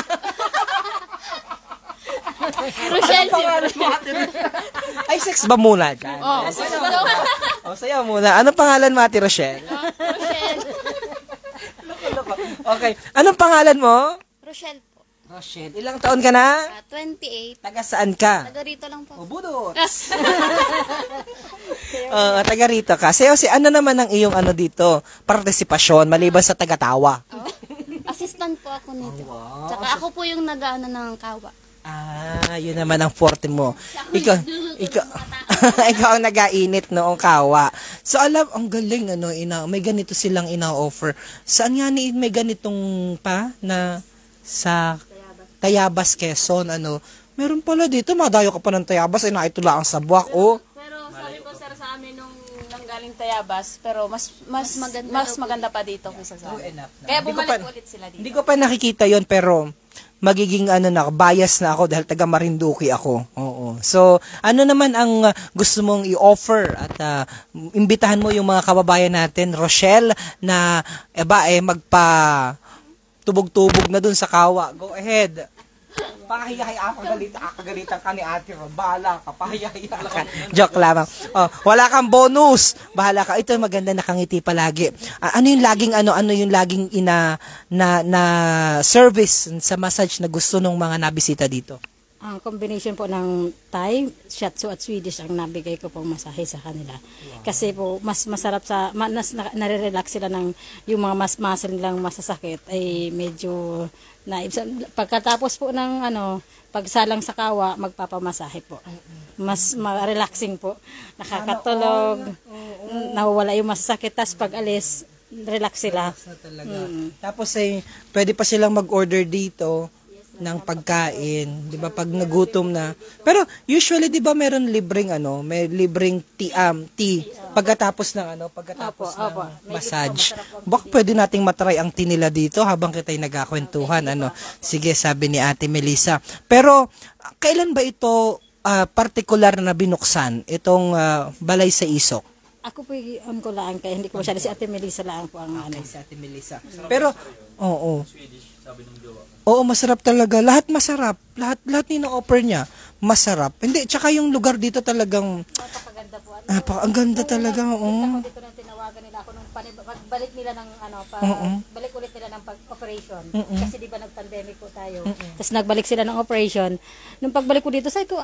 Rochelle, Ay, sex ba muna dyan? Sayaw muna. Ano pangalan mo, Ate Rochelle? Rochelle. Okay. Anong pangalan mo? Rochelle po. Rochelle. Ilang taon ka na? 28. Taga saan ka? Taga rito lang po. Budot. Taga rito ka. Si ano naman ang iyong dito? Partisipasyon maliban sa tagatawa. Assistant po ako nito. Tsaka ako po yung nag-ano ng kawa. Yun naman ang forte mo. Ikaw ikaw ang nag-ainit noong kawa. So ang galing may ganito silang ina-offer. Saan nga may ganitong pa na sa Tayabas, Quezon, meron pala dito, madayo ka pa ng Tayabas, naitula ang sabwak, Pero sabi ko sir sa amin nung nanggaling Tayabas, pero mas maganda pa dito kaysa sa amin. Kaya bumalik ulit sila dito. Hindi ko pa nakikita yon pero magiging bias na ako dahil taga Marinduque ako. Oo. So, naman ang gusto mong i-offer at imbitahan mo yung mga kababayan natin, Rochelle, na tubog-tubog na dun sa kawa. Go ahead. Pahiyahay akagalitan ka ni Ate Ron. Bahala ka, pahiyahay ka. Joke lamang. Oh, wala kang bonus. Bahala ka. Ito maganda, nakangiti palagi. Ano yung laging na service sa massage na gusto ng mga nabisita dito? Ang combination po ng Thai, Shiatsu at Swedish ang nabigay ko pong masahe sa kanila. Kasi po mas masarap nare-relax sila ng yung mga muscle nilang masasakit ay medyo pagkatapos po ng pagsalang sa kawa, magpapamasahe po. Mas relaxing po. Nakakatulog, nawawala yung masasakit, tas pag alis, relax sila. Relax na talaga. Tapos pwede pa silang mag-order dito ng pagkain, 'di ba, pag nagutom na. Pero usually 'di ba meron may libreng tea pagkatapos ng massage. Baka pwede nating matry ang tea nila dito habang kita'y nagkakwentuhan Sige, sabi ni Ate Melissa. Pero kailan ba ito particular na binuksan itong Balay sa Isok? Ako po ko lang kaya hindi ko masyado, si Ate Melissa lang po ang si Ate Melissa. Pero oo. Oo, masarap talaga. Lahat masarap. Lahat nino-offer niya, masarap. Hindi, tsaka yung lugar dito talagang napakaganda po. ang ganda talaga. Oo. Dito na tinawagan nila ako nung pagbalik nila ng balik ulit nila ng operation. Kasi di ba nag-pandemic po tayo. Tapos nagbalik sila ng operation. Nung pagbalik ko dito, sabi ko,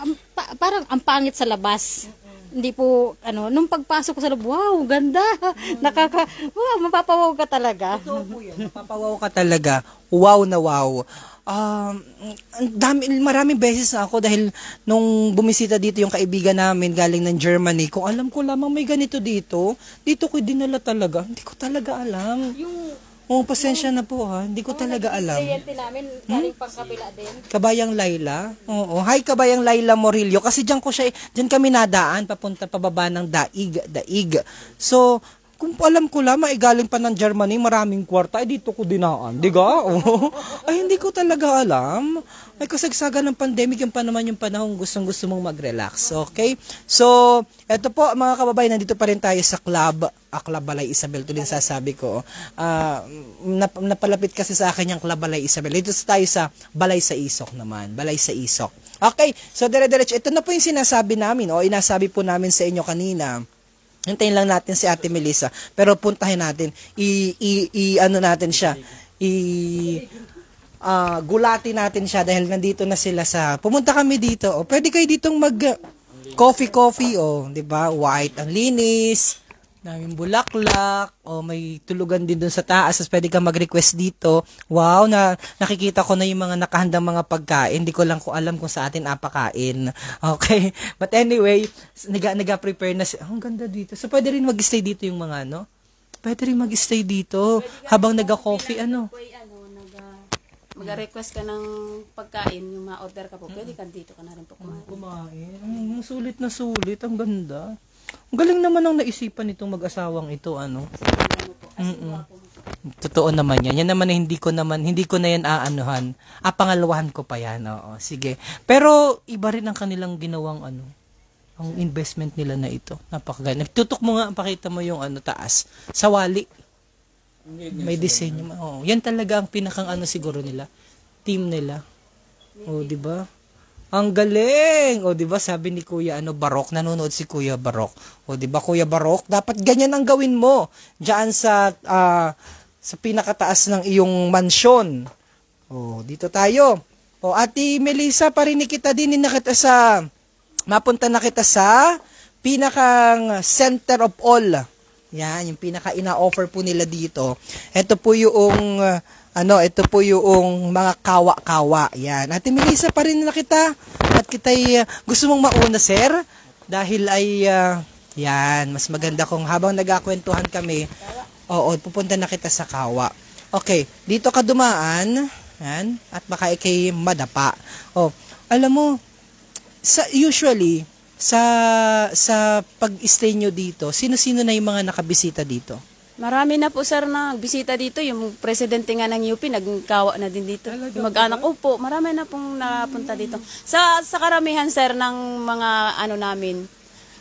parang ang pangit sa labas. Hindi po, nung pagpasok ko sa loob, wow, ganda. Wow, mapapawaw ka talaga. Totoo po yan, mapapawaw ka talaga. Wow na wow. Maraming beses na ako dahil nung bumisita dito yung kaibigan namin galing ng Germany, kung alam ko lamang may ganito dito ko dinala talaga. Hindi ko talaga alam. Pasensya na po ha. Hindi ko talaga alam. Kliyente namin, galing pang kabila din. Kabayang Laila? Oo. Hi, Kabayang Laila Morillo. Kasi diyan kami nadaan, papunta pababa ng Daig. So, kung alam ko lamang, galing pa ng Germany, maraming kwarta, dito ko dinaan. Diga? Oo. Ay, hindi ko talaga alam. Ay, kasagsagan ng pandemic, yung pa naman yung panahon gustong-gusto mong mag-relax. Okay? So, eto po, mga kababayan, nandito pa rin tayo sa Club Balay Isabel. Ito din sasabi ko. Napalapit kasi sa akin yung Club Balay Isabel. Dito tayo sa Balay sa Isok naman. Balay sa Isok. Okay, so dire-diretso. Ito na po yung sinasabi namin, inasabi po namin sa inyo kanina. Hintayin lang natin si Ate Melissa. Pero puntahin natin. Natin siya. Gulati natin siya dahil nandito na sila pumunta kami dito. Pwede kayo ditong mag coffee, 'di ba? White ang linis. Daming bulaklak, may tulugan din dun sa taas, pwede kang mag-request dito. Wow, nakikita ko na yung mga nakahandang mga pagkain. Hindi ko lang alam kung sa atin apakain. Okay, but anyway, nag-prepare na ang ganda dito. So, pwede rin mag-stay dito yung mga, Pwede rin mag-stay dito habang nag-coffee, Mag-request ka ng pagkain, yung ma-order ka po, pwede ka dito ka na rin po kumain. Sulit na sulit, ang ganda. Ang galing naman ang naisipan nitong mag-asawang ito, Totoo naman yan. Yan naman hindi ko na yan aanuhan. Pangalawahan ko pa yan, oo. Sige. Pero iba rin ang kanilang ginawang ang investment nila na ito. Napakaganda. Tutok mo nga, pakita mo yung taas. Sa wali. May disenyo. Yan talaga ang pinakang siguro nila. Team nila. Di ba? Ang galing! O, di ba sabi ni Kuya, Barok, nanonood si Kuya Barok. O, di ba Kuya Barok, dapat ganyan ang gawin mo. Diyan sa pinakataas ng iyong mansyon. O, dito tayo. O, Ate Melissa, parinig kita din, mapunta na kita sa pinakang center of all. Yan, yung pinaka ina-offer po nila dito. Ito po yung ito po yung mga kawa-kawa. Yan. Ate Melissa, pa rin na kita. At kita'y gusto mong mauna, sir? Dahil ay, yan, mas maganda kung habang nagkakwentuhan kami, pupunta na kita sa kawa. Okay, dito ka dumaan, yan, at baka ikay madapa. Alam mo, usually, sa pag-stay nyo dito, sino-sino na yung mga nakabisita dito? Marami na po sir na bisita dito, yung presidente nga ng UP nagkawa na din dito. Yung mag-anak ko po, marami na pong napunta dito. Sa karamihan sir ng mga namin,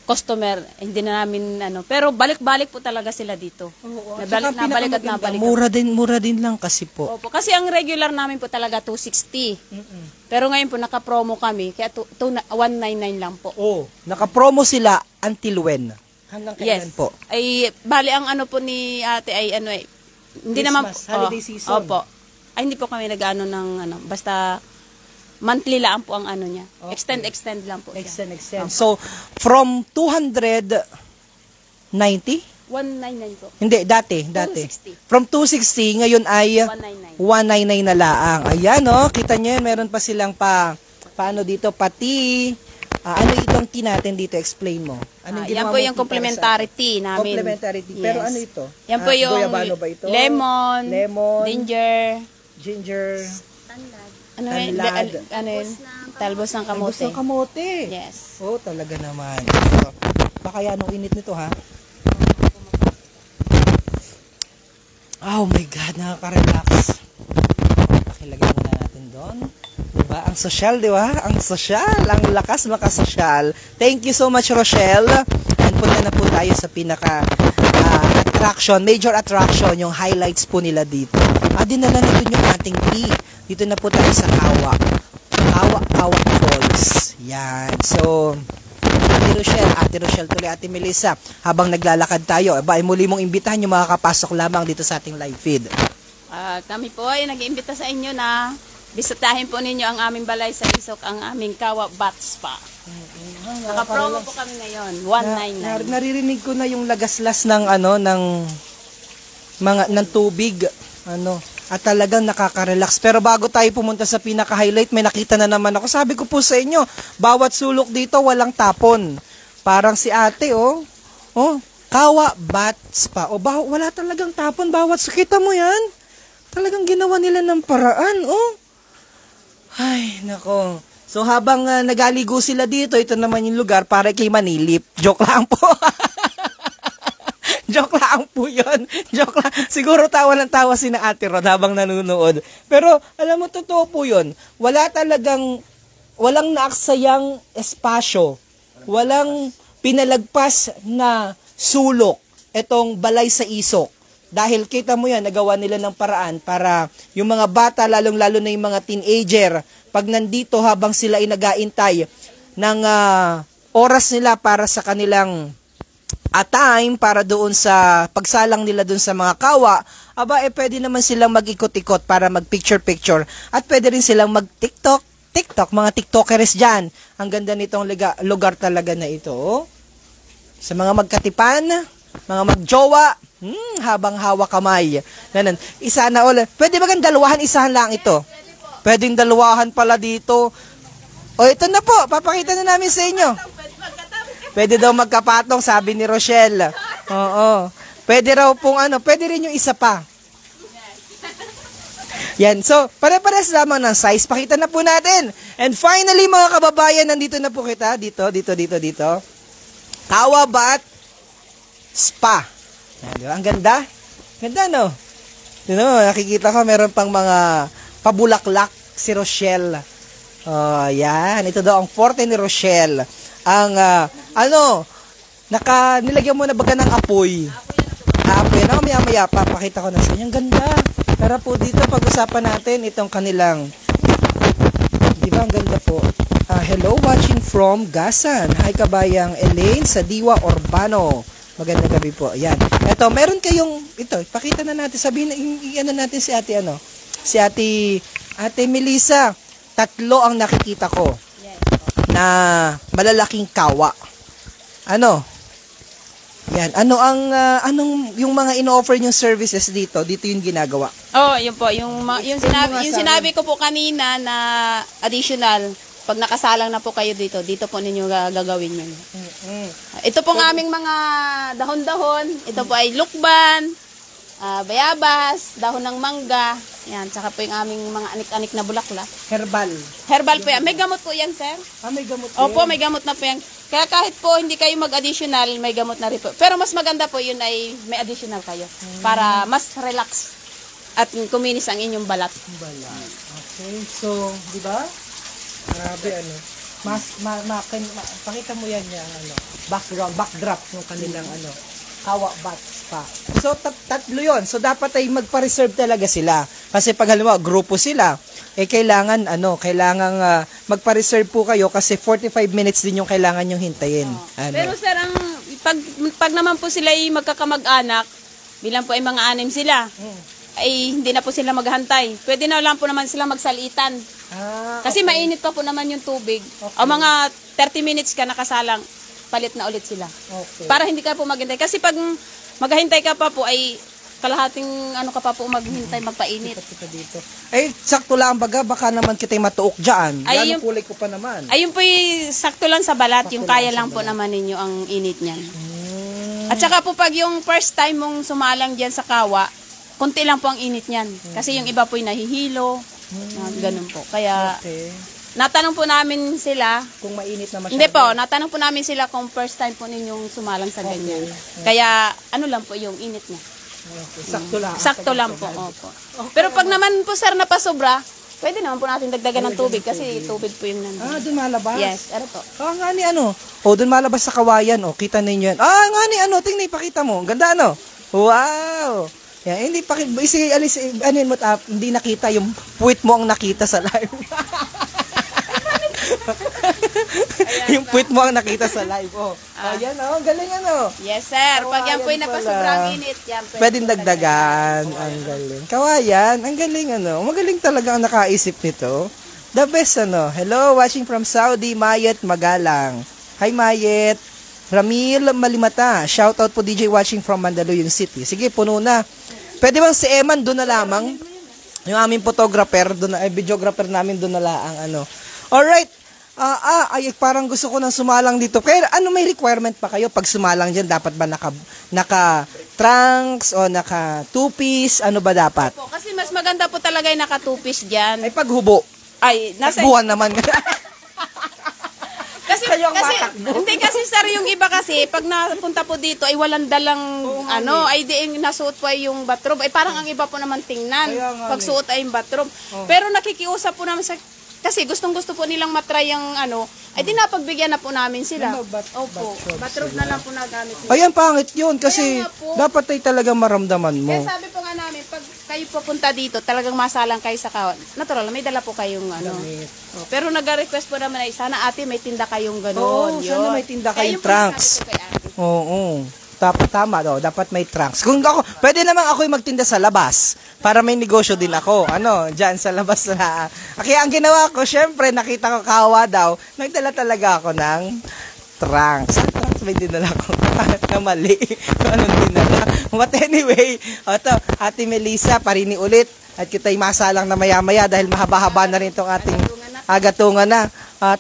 customer, hindi na namin pero balik-balik po talaga sila dito. Nabalik at nabalik. Mura din lang kasi po. Opo, kasi ang regular namin po talaga 260. Pero ngayon po naka-promo kami, kaya 199 lang po. Oh, naka-promo sila until when? Hanggang kailan Yes. po? Ay bali ang po ni Ate ay hindi naman Christmas, holiday season. Opo. Ay hindi po kami nag-ano ng basta monthly lang po ang niya. Okay. Extend lang po siya. Extend. So, from 290? 199 po. Hindi, dati. 260. From 260, ngayon ay 199 na laang. Ayan, kita nyo yun, meron pa silang paano dito, pati, ano itong tea natin dito, explain mo. Anong Yan ginawa po mo yung para complementary sa- tea namin. Complementary tea. Pero Yes. ano ito? Yan po yung Guyabano ba ito? lemon, Ginger, ginger, tanlad. talbos ng kamote. Talbos ng kamote. Yes. Oh, talaga naman. Baka yan ang init nito, ha? Oh my God, nakaka-relax. Pakilagay muna natin doon. Diba? Ang social, di ba? Ang social. Ang lakas makasosyal. Thank you so much, Rochelle. And punta na po tayo sa pinaka attraction, major attraction, yung highlights po nila dito. Dinala na doon yung ating tea. Dito na po tayo sa Kawa. Kawa Falls. Yan. So, Ate Rochelle tuloy, Ate Melissa, habang naglalakad tayo, ay muli mong imbitahan yung makakapasok lamang dito sa ating live feed. Kami po ay nag-iimbita sa inyo na bisitahin po ninyo ang aming balay sa Isok, ang aming Kawa Bat Spa. Naka-promo po kami ngayon, 199. Naririnig ko na yung lagaslas ng ng tubig, at talagang nakaka-relax. Pero bago tayo pumunta sa pinaka-highlight, may nakita na naman ako. Sabi ko po sa inyo, bawat sulok dito walang tapon. Parang si ate, Kawa Bat Spa. Wala talagang tapon, kita mo yan? Talagang ginawa nila ng paraan, Ay, nako. So habang nagaligo sila dito, ito naman yung lugar para kay manilip. Joke lang po. Joke lang po yun. Joke lang. Siguro tawa ng tawa si na Ate Rod habang nanonood. Pero alam mo, totoo po yun. Walang naaksayang espasyo. Walang pinalagpas na sulok itong balay sa Isok. Dahil kita mo yan, nagawa nila ng paraan para yung mga bata, lalong-lalo na yung mga teenager, pag nandito habang sila ay nag-aintay ng oras nila para sa kanilang time, para doon sa pagsalang nila doon sa mga kawa, pwede naman silang mag-ikot-ikot para mag-picture-picture. At pwede rin silang mag-TikTok, mga TikTokers dyan. Ang ganda nitong lugar talaga na ito. Sa mga magkatipan, mga magjowa, habang hawak kamay. Ganun. Isa na ulit. Pwede ba dalawahan, isahan lang ito? Pwedeng dalawahan pala dito. Ito na po. Papakita na namin sa inyo. Pwede daw magkapatong, sabi ni Rochelle. Oo. Pwede raw pong pwede rin yung isa pa. Yan. So, pare-pares lamang ng size. Pakita na po natin. And finally, mga kababayan, nandito na po kita. Dito. Kawa Bat Spa. Yan, ang ganda. Ganda, no? Nakikita ko, meron pang mga pabulaklak si Rochelle. Yan. Ito daw ang forte ni Rochelle. Ang, nilagyan mo na baga ng apoy. Apoy. Maya-maya pa, pakita ko na sa inyo. Ang ganda. Tara po dito, pag-usapan natin itong kanilang, di ba, ang ganda po. Hello, watching from Gasan. Hi, kabayang Elaine sa Diwa Urbano. Magandang gabi po. Ayan. Ito, meron kayong, pakita na natin, sabihin na, natin si ate, si ate Melissa. 3 ang nakikita ko na malalaking kawa. Yan. Anong yung mga ino-offer yung services dito yung ginagawa? Yun po, yung sinabi ko po kanina na additional, pag nakasalang na po kayo dito po ninyo gagawin yun. Ito pong aming mga dahon-dahon, ito po ay lukban, bayabas, dahon ng mangga, yan, tsaka po yung aming mga anik-anik na bulaklak. Herbal po yan. May gamot po yan, sir. May gamot din? Opo, may gamot na po yan. Kaya kahit po hindi kayo mag-additional, may gamot na rin po. Pero mas maganda po yun ay may additional kayo. Para mas relax at kuminis ang inyong balat. Okay. So, di ba? Grabe, Pakita mo yan yung backdrop ng kanilang kawa bats pa. So, tatlo yon. So, dapat ay magpa-reserve talaga sila. Kasi pag halimbawa, grupo sila, kailangan magpa-reserve po kayo kasi 45 minutes din yung kailangan yung hintayin. Pero sir, pag naman po sila ay magkakamag-anak, bilang po ay mga anim sila, ay hindi na po sila maghantay. Pwede na lang po naman sila magsalitan. Kasi mainit pa po naman yung tubig. O mga 30 minutes ka nakasalang, palit na ulit sila. Okay. Para hindi ka po maghintay. Kasi pag maghintay ka pa po ay kalahating ka pa po maghintay, magpainit. Kita dito. Sakto lang baga, baka naman kita'y matuok dyan. Ay, Yan ang kulay ko pa naman. Ayun po sakto lang sa balat, yung kaya lang po naman ninyo ang init niyan. At saka po pag yung first time mong sumalang dyan sa kawa, konti lang po ang init niyan. Kasi yung iba po ay nahihilo, ganun po. Kaya, natanong po namin sila, kung mainit na masyado. hindi po, natanong po namin sila kung first time po ninyong sumalang sa ganyan. Kaya, lang po yung init niya. Sakto lang. Sakto lang po, opo. Pero pag naman po sir napasobra, pwede naman po natin dagdagan ng tubig kasi tubig po yung nandun. Doon malabas? Yes, ano po. Nga ni doon malabas sa kawayan, kita ninyo yan. Nga ni tingnan, ipakita mo. Ganda, Wow! Yan, hindi mo, hindi nakita yung puwit mo ang nakita sa live. Yung puwit mo ang nakita sa live. Ayan, galing Yes, sir. Pag yan po ay napasobrang init, yan pwedeng dagdagan. Ang galing. Kawayan, ang galing Magaling talaga ang nakaisip nito. The best Hello, watching from Saudi, Mayet Magalang. Hi Mayet. Ramil Malimata. Shoutout po DJ watching from Mandaluyong City. Sige, puno na. Pwede bang si Eman doon na lamang? Yung aming photographer, videographer namin doon na lang. Alright. Parang gusto ko nang sumalang dito. Kaya may requirement pa kayo pag sumalang dyan? Dapat ba naka trunks o naka two-piece? Ano ba dapat? Po, kasi mas maganda po talaga yung naka two-piece dyan. Ay, paghubo. Ay, nasa... Buwan naman. Kasi hindi kasi sir, yung iba kasi pag napunta po dito ay walang dalang ay diing nasuot po ay yung bathrobe. Ay parang ang iba po naman tingnan pag suot ay yung bathrobe. Pero nakikiusap po namin kasi gustong-gusto po nilang matry yung ay dinapagbigyan na po namin sila. Opo, bathrobe na lang po nagamit nila. Ayan, pangit yun kasi dapat ay talagang maramdaman mo. Kaya sabi po nga namin, pag kayo papunta dito, talagang masalang kayo sa kawan. Natural, may dala po kayong Pero nag-request po naman ay sana ate may tinda kayong gano'n. Sana may tinda kayong trunks. Oo. Tama dapat may trunks. Kung ako, pwede naman ako yung magtinda sa labas para may negosyo din ako. Diyan sa labas na. Kaya ang ginawa ko, syempre, nakita ko kawa daw, nagdala talaga ako ng trunks. Trunks may dinala ko. Na mali. Anong dinala? But anyway, Ate Melissa, parini ulit. At kita'y masalang na maya-maya dahil mahaba-haba na rin itong ating agatungan na.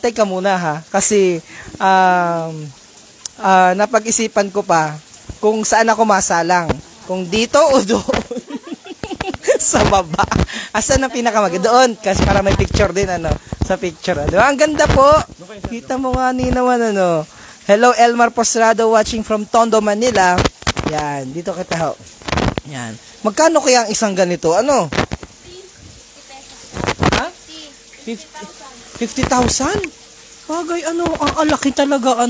Teka muna ha. Kasi, napag-isipan ko pa kung saan ako masalang. Kung dito o doon. Sa baba. Asan ang pinakamaganda? Doon. Kasi para may picture din, sa picture. Ang ganda po. Kita mo nga naman, Hello, Elmar Postrado watching from Tondo, Manila. Yan. Dito kita, Yan. Magkano kaya ang isang ganito? Ha? 50,000? Bagay, ang laki talaga,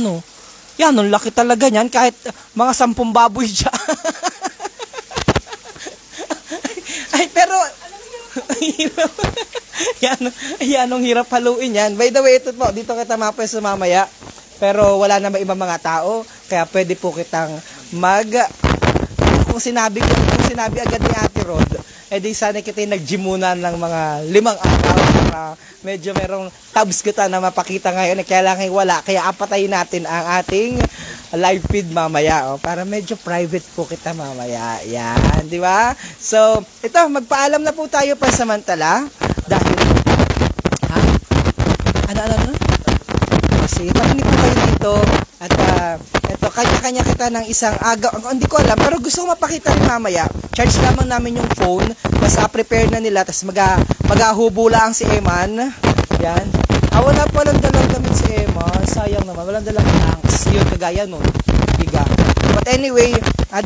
Yan, ang laki talaga niyan. Kahit mga 10 baboy dyan. Ay, pero... yan, ang hirap haluin yan. By the way, ito po, dito kita mapwesto mamaya. Pero wala na ibang mga tao. Kaya pwede po kitang kung sinabi agad ni Ate Rod, di sana kita nagjimunan ng mga 5 araw para medyo merong tabs kita na mapakita ngayon. Kailangan wala. Kaya apatayin natin ang ating live feed mamaya. Para medyo private po kita mamaya. Yan, di ba? So, ito, magpaalam na po tayo pansamantala. Dahil, ano? Kasi, pakinig po kayo dito. At, ito, kanya-kanya kita ng isang aga. Hindi ko alam, pero gusto ko mapakita rin mamaya. Charge lamang namin yung phone. Mas prepare na nila. Tapos mag-ahubo lang si Eman. Yan. Wala pa lang dalang damit si Eman. Sayang naman. Walang dalang tanks. Yun, kagaya nun. Biga. But anyway,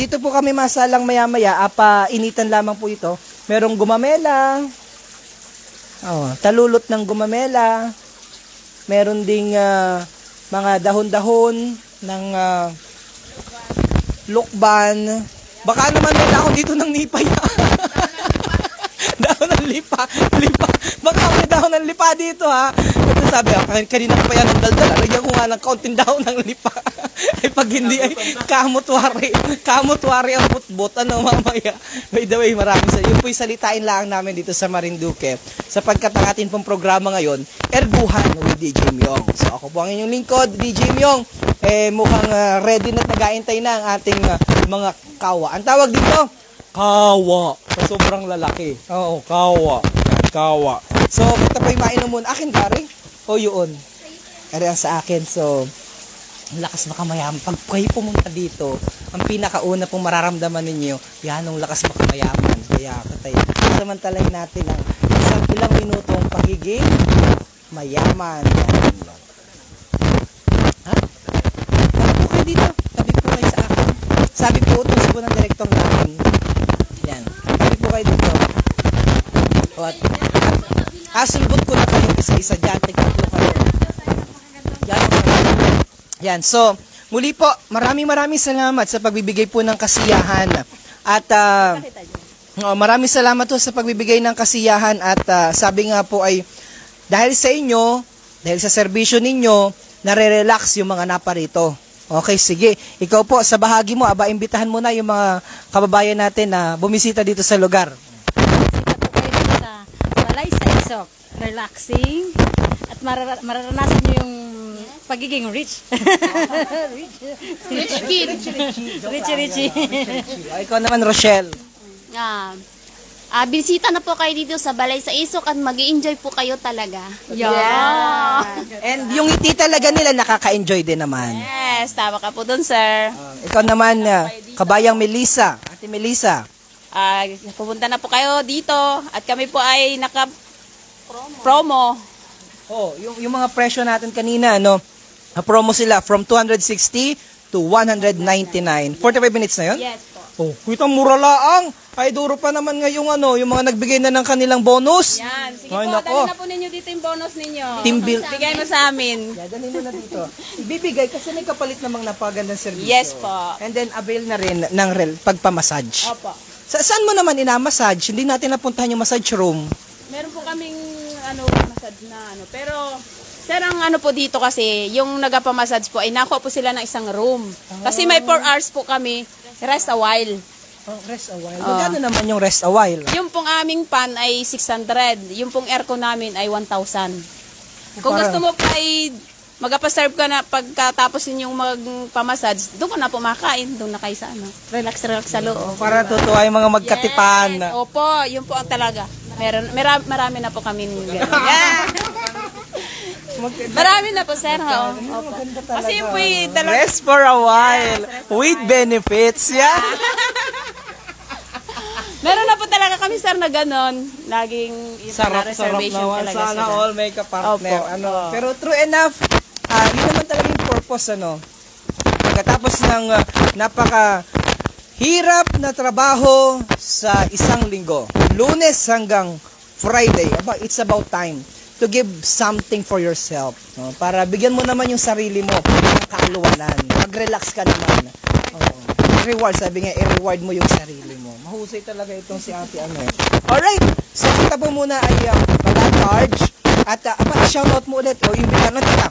dito po kami masalang maya-maya. Initan lamang po ito. Merong gumamela. Talulot ng gumamela. Meron ding mga dahon-dahon ng lukban. Baka naman may dahon dito ng nipay. Dahon ng lipa. Baka may dahon ng lipa dito, ha. Ito sabi, kanina ko pa yan ng daldal. Lagyan ko nga ng kaunting dahon ng lipa. Ay pag hindi ay kamutwari ang butbot. Ano mamaya? By the way, maraming sa yun po yung salitain lang namin dito sa Marinduque. Sapagkat ang atin pong programa ngayon, Erguhan with DJ Myong. So ako po ang inyong lingkod, DJ Myong. Mukhang ready na nag-aantay na ang ating mga kawa. Ang tawag dito? Kawa. So, sobrang lalaki. Oo, kawa. Yan, kawa. So, kita pa yung mainom muna. Akin, Gary? O, yun. Ari ang sa akin. So, ang lakas makamayaman. Pag kayo pumunta dito, ang pinakauna pong mararamdaman ninyo, yan ang lakas makamayaman. Kaya, katay, samantalahin natin ang isang ilang minutong pagiging mayaman. Yan. Ha? Tabi po kayo dito. Tabi po kayo sa akin. Sabi po, utos po ng direktor namin. Yan. Tabi po kayo dito. What? Sulbot ko na kayo isa-isa dyan. Tigtatlo kayo. Yan. So, muli po, maraming salamat sa pagbibigay po ng kasiyahan. At maraming salamat po sa pagbibigay ng kasiyahan. At sabi nga po ay, dahil sa inyo, dahil sa serbisyo ninyo, nare-relax yung mga naparito. Okay, sige. Ikaw po, sa bahagi mo, imbitahan mo na yung mga kababayan natin na bumisita dito sa lugar. Bisita po kayo dito sa Balay sa Isok. Relaxing. At mararanasan nyo yung pagiging rich. Rich kid. Richie. Ikaw naman, Rochelle. Bisita na po kayo dito sa Balay sa Isok at mag-i-enjoy po kayo talaga. Yeah. And yung ngiti talaga nila, nakaka-enjoy din naman. Yes, tama ka po dun, sir. Ikaw naman, kabayang Melissa. Ate Melissa. Pupunta na po kayo dito at kami po ay naka-promo. Oh, yung mga presyo natin kanina, no? Promo sila from 260 to 199. 45 minutes na yun? Yes po. Oh, kitang mura laang. Ay, duro pa naman ngayong yung mga nagbigay na ng kanilang bonus. Yan. Sige Ay, po, nako. dali na po ninyo dito yung bonus ninyo. Team build. Bigay mo sa amin. Yeah, dali mo na dito. Ibibigay kasi may kapalit namang napagandang servisyo. Yes po. And then, avail na rin ng pagpamassage. Opo. Saan mo naman inamassage? Hindi natin napuntahan yung massage room. Meron po kaming massage na pero sir, ang po dito kasi, yung nagpamassage po ay nakuha po sila ng isang room. Kasi may 4 hours po kami, rest a while. Oh, rest a while. Magkano naman yung rest a while? Yung pong aming pan ay 600. Yung pong aircon namin ay 1,000. Kung gusto mo pa ay magpaserve ka na pagkatapos yung magpamassage, doon ka na po makain, doon na kayo sa relax sa loob. Para totoo yung mga magkatipan. Yes. Opo, yun po ang talaga. Marami na po kami yeah. Marami na po, sir. Opo. Kasi yun po yung talaga. Rest for a while with benefits. Yeah. Meron na po talaga kami, sir, na gano'n. Laging Sarap reservation naman. talaga Sana sila. all may ka-partner. Opo. Pero true enough, yun naman talaga yung purpose. Pagkatapos ng napaka-hirap na trabaho sa isang linggo, Lunes hanggang Friday, it's about time to give something for yourself. No? Para bigyan mo naman yung sarili mo ng kaluwanan. Mag-relax ka naman. Reward, sabi nga, i-reward mo yung sarili mo. Mahusay talaga itong si Ate Alright, so kita po muna ay pala-charge. At shoutout mo ulit, o imbitahan na tita.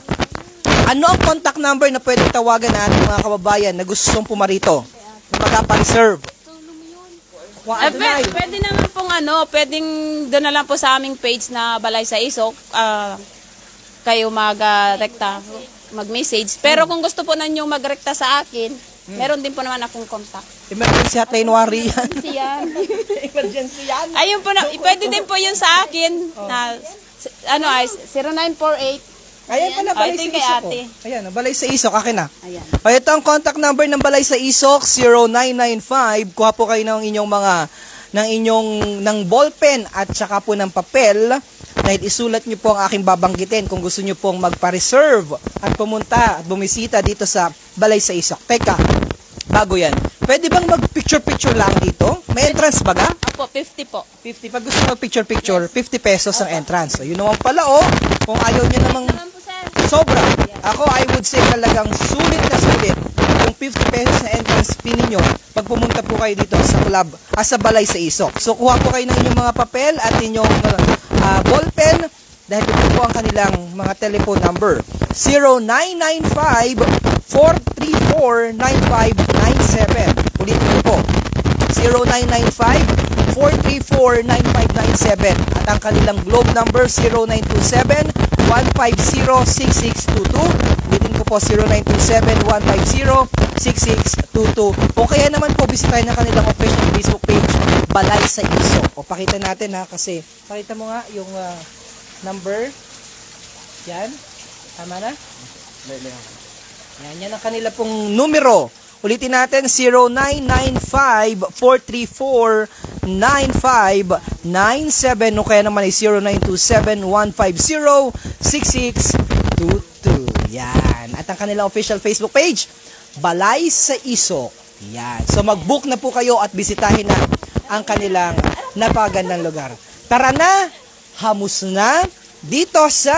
Ano ang contact number na pwedeng tawagan na ating mga kababayan na gustong pumarito? Na magpa-reserve? Pwede naman pong pwedeng doon na lang po sa aming page na Balay sa Isok, kayo mag-message. Pero kung gusto po ninyong magrekta sa akin, meron din po naman akong contact. Emergency hotline wari yan. Yan. Emergency yan. Ayun po na, pwede din po yun sa akin na 0948. Ayan pala, Balay sa ito yung kay Isok. ate. Ayan, Balay sa Isok, akin na. Ayan. O, ito ang contact number ng Balay sa Isok, 0995. Kuha po kayo ng inyong ng ballpen at saka po ng papel. Dahil isulat nyo po ang aking babanggitin kung gusto nyo pong magpa-reserve at pumunta at bumisita dito sa Balay sa Isok. Teka, bago yan. Pwede bang mag-picture-picture lang dito? May entrance ba ga? Opo, 50 po. 50. Pag gusto mag-picture-picture, 50 pesos ang entrance. So, yun naman pala, kung ayaw nyo namang... Naman po, sir. Sobra. Ako, I would say talagang sulit na sulit yung 50 pesos na entrance fee ninyo pag pumunta po kayo dito sa club, sa Balay sa Isok. So, kuha po kayo ng inyong mga papel at inyong ballpen dahil ito po ang kanilang mga telephone number. 0995-434-9597. Ulitin ko po. 0995-434-9597. At ang kanilang globe number 0927-150-6622. Ulitin ko po 0927-150-6622. O kaya naman po bisitahin ang kanilang official Facebook page, Balay sa Isok. O pakita natin ha, kasi pakita mo nga yung number. Yan. Tama na? Yan ang kanila pong numero. Ulitin natin, 0995-434-9597 o kaya naman ay 0927-150-6622. Yan. At ang kanilang official Facebook page, Balay sa Isok. Yan. So mag-book na po kayo at bisitahin na ang kanilang napagandang lugar. Tara na! Hamos na dito sa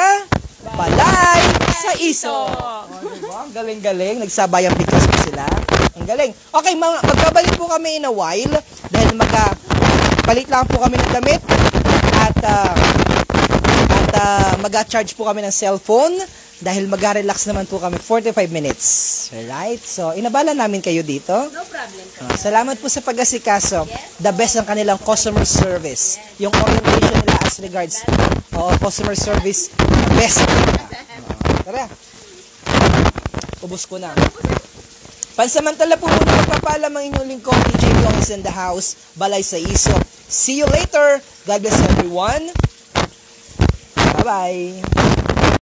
Balay sa Isok. Diba? Ang galing-galing. Nagsabayang pictures pa sila. Ang galing. Okay, magbabalik po kami in a while dahil palit lang po kami ng damit at mag-charge po kami ng cellphone dahil mag-relax naman po kami 45 minutes. Alright? So, inabala namin kayo dito. No problem. Salamat po sa pag-asikaso. The best ang kanilang customer service. Yung orientation nila as regards customer service, the best. Tara. Ubus ko na. Pansamantala po muna magpapaalam ang inyong lingkod, DJ Yong is in the house, Balay sa Isok. See you later. God bless everyone. Bye-bye.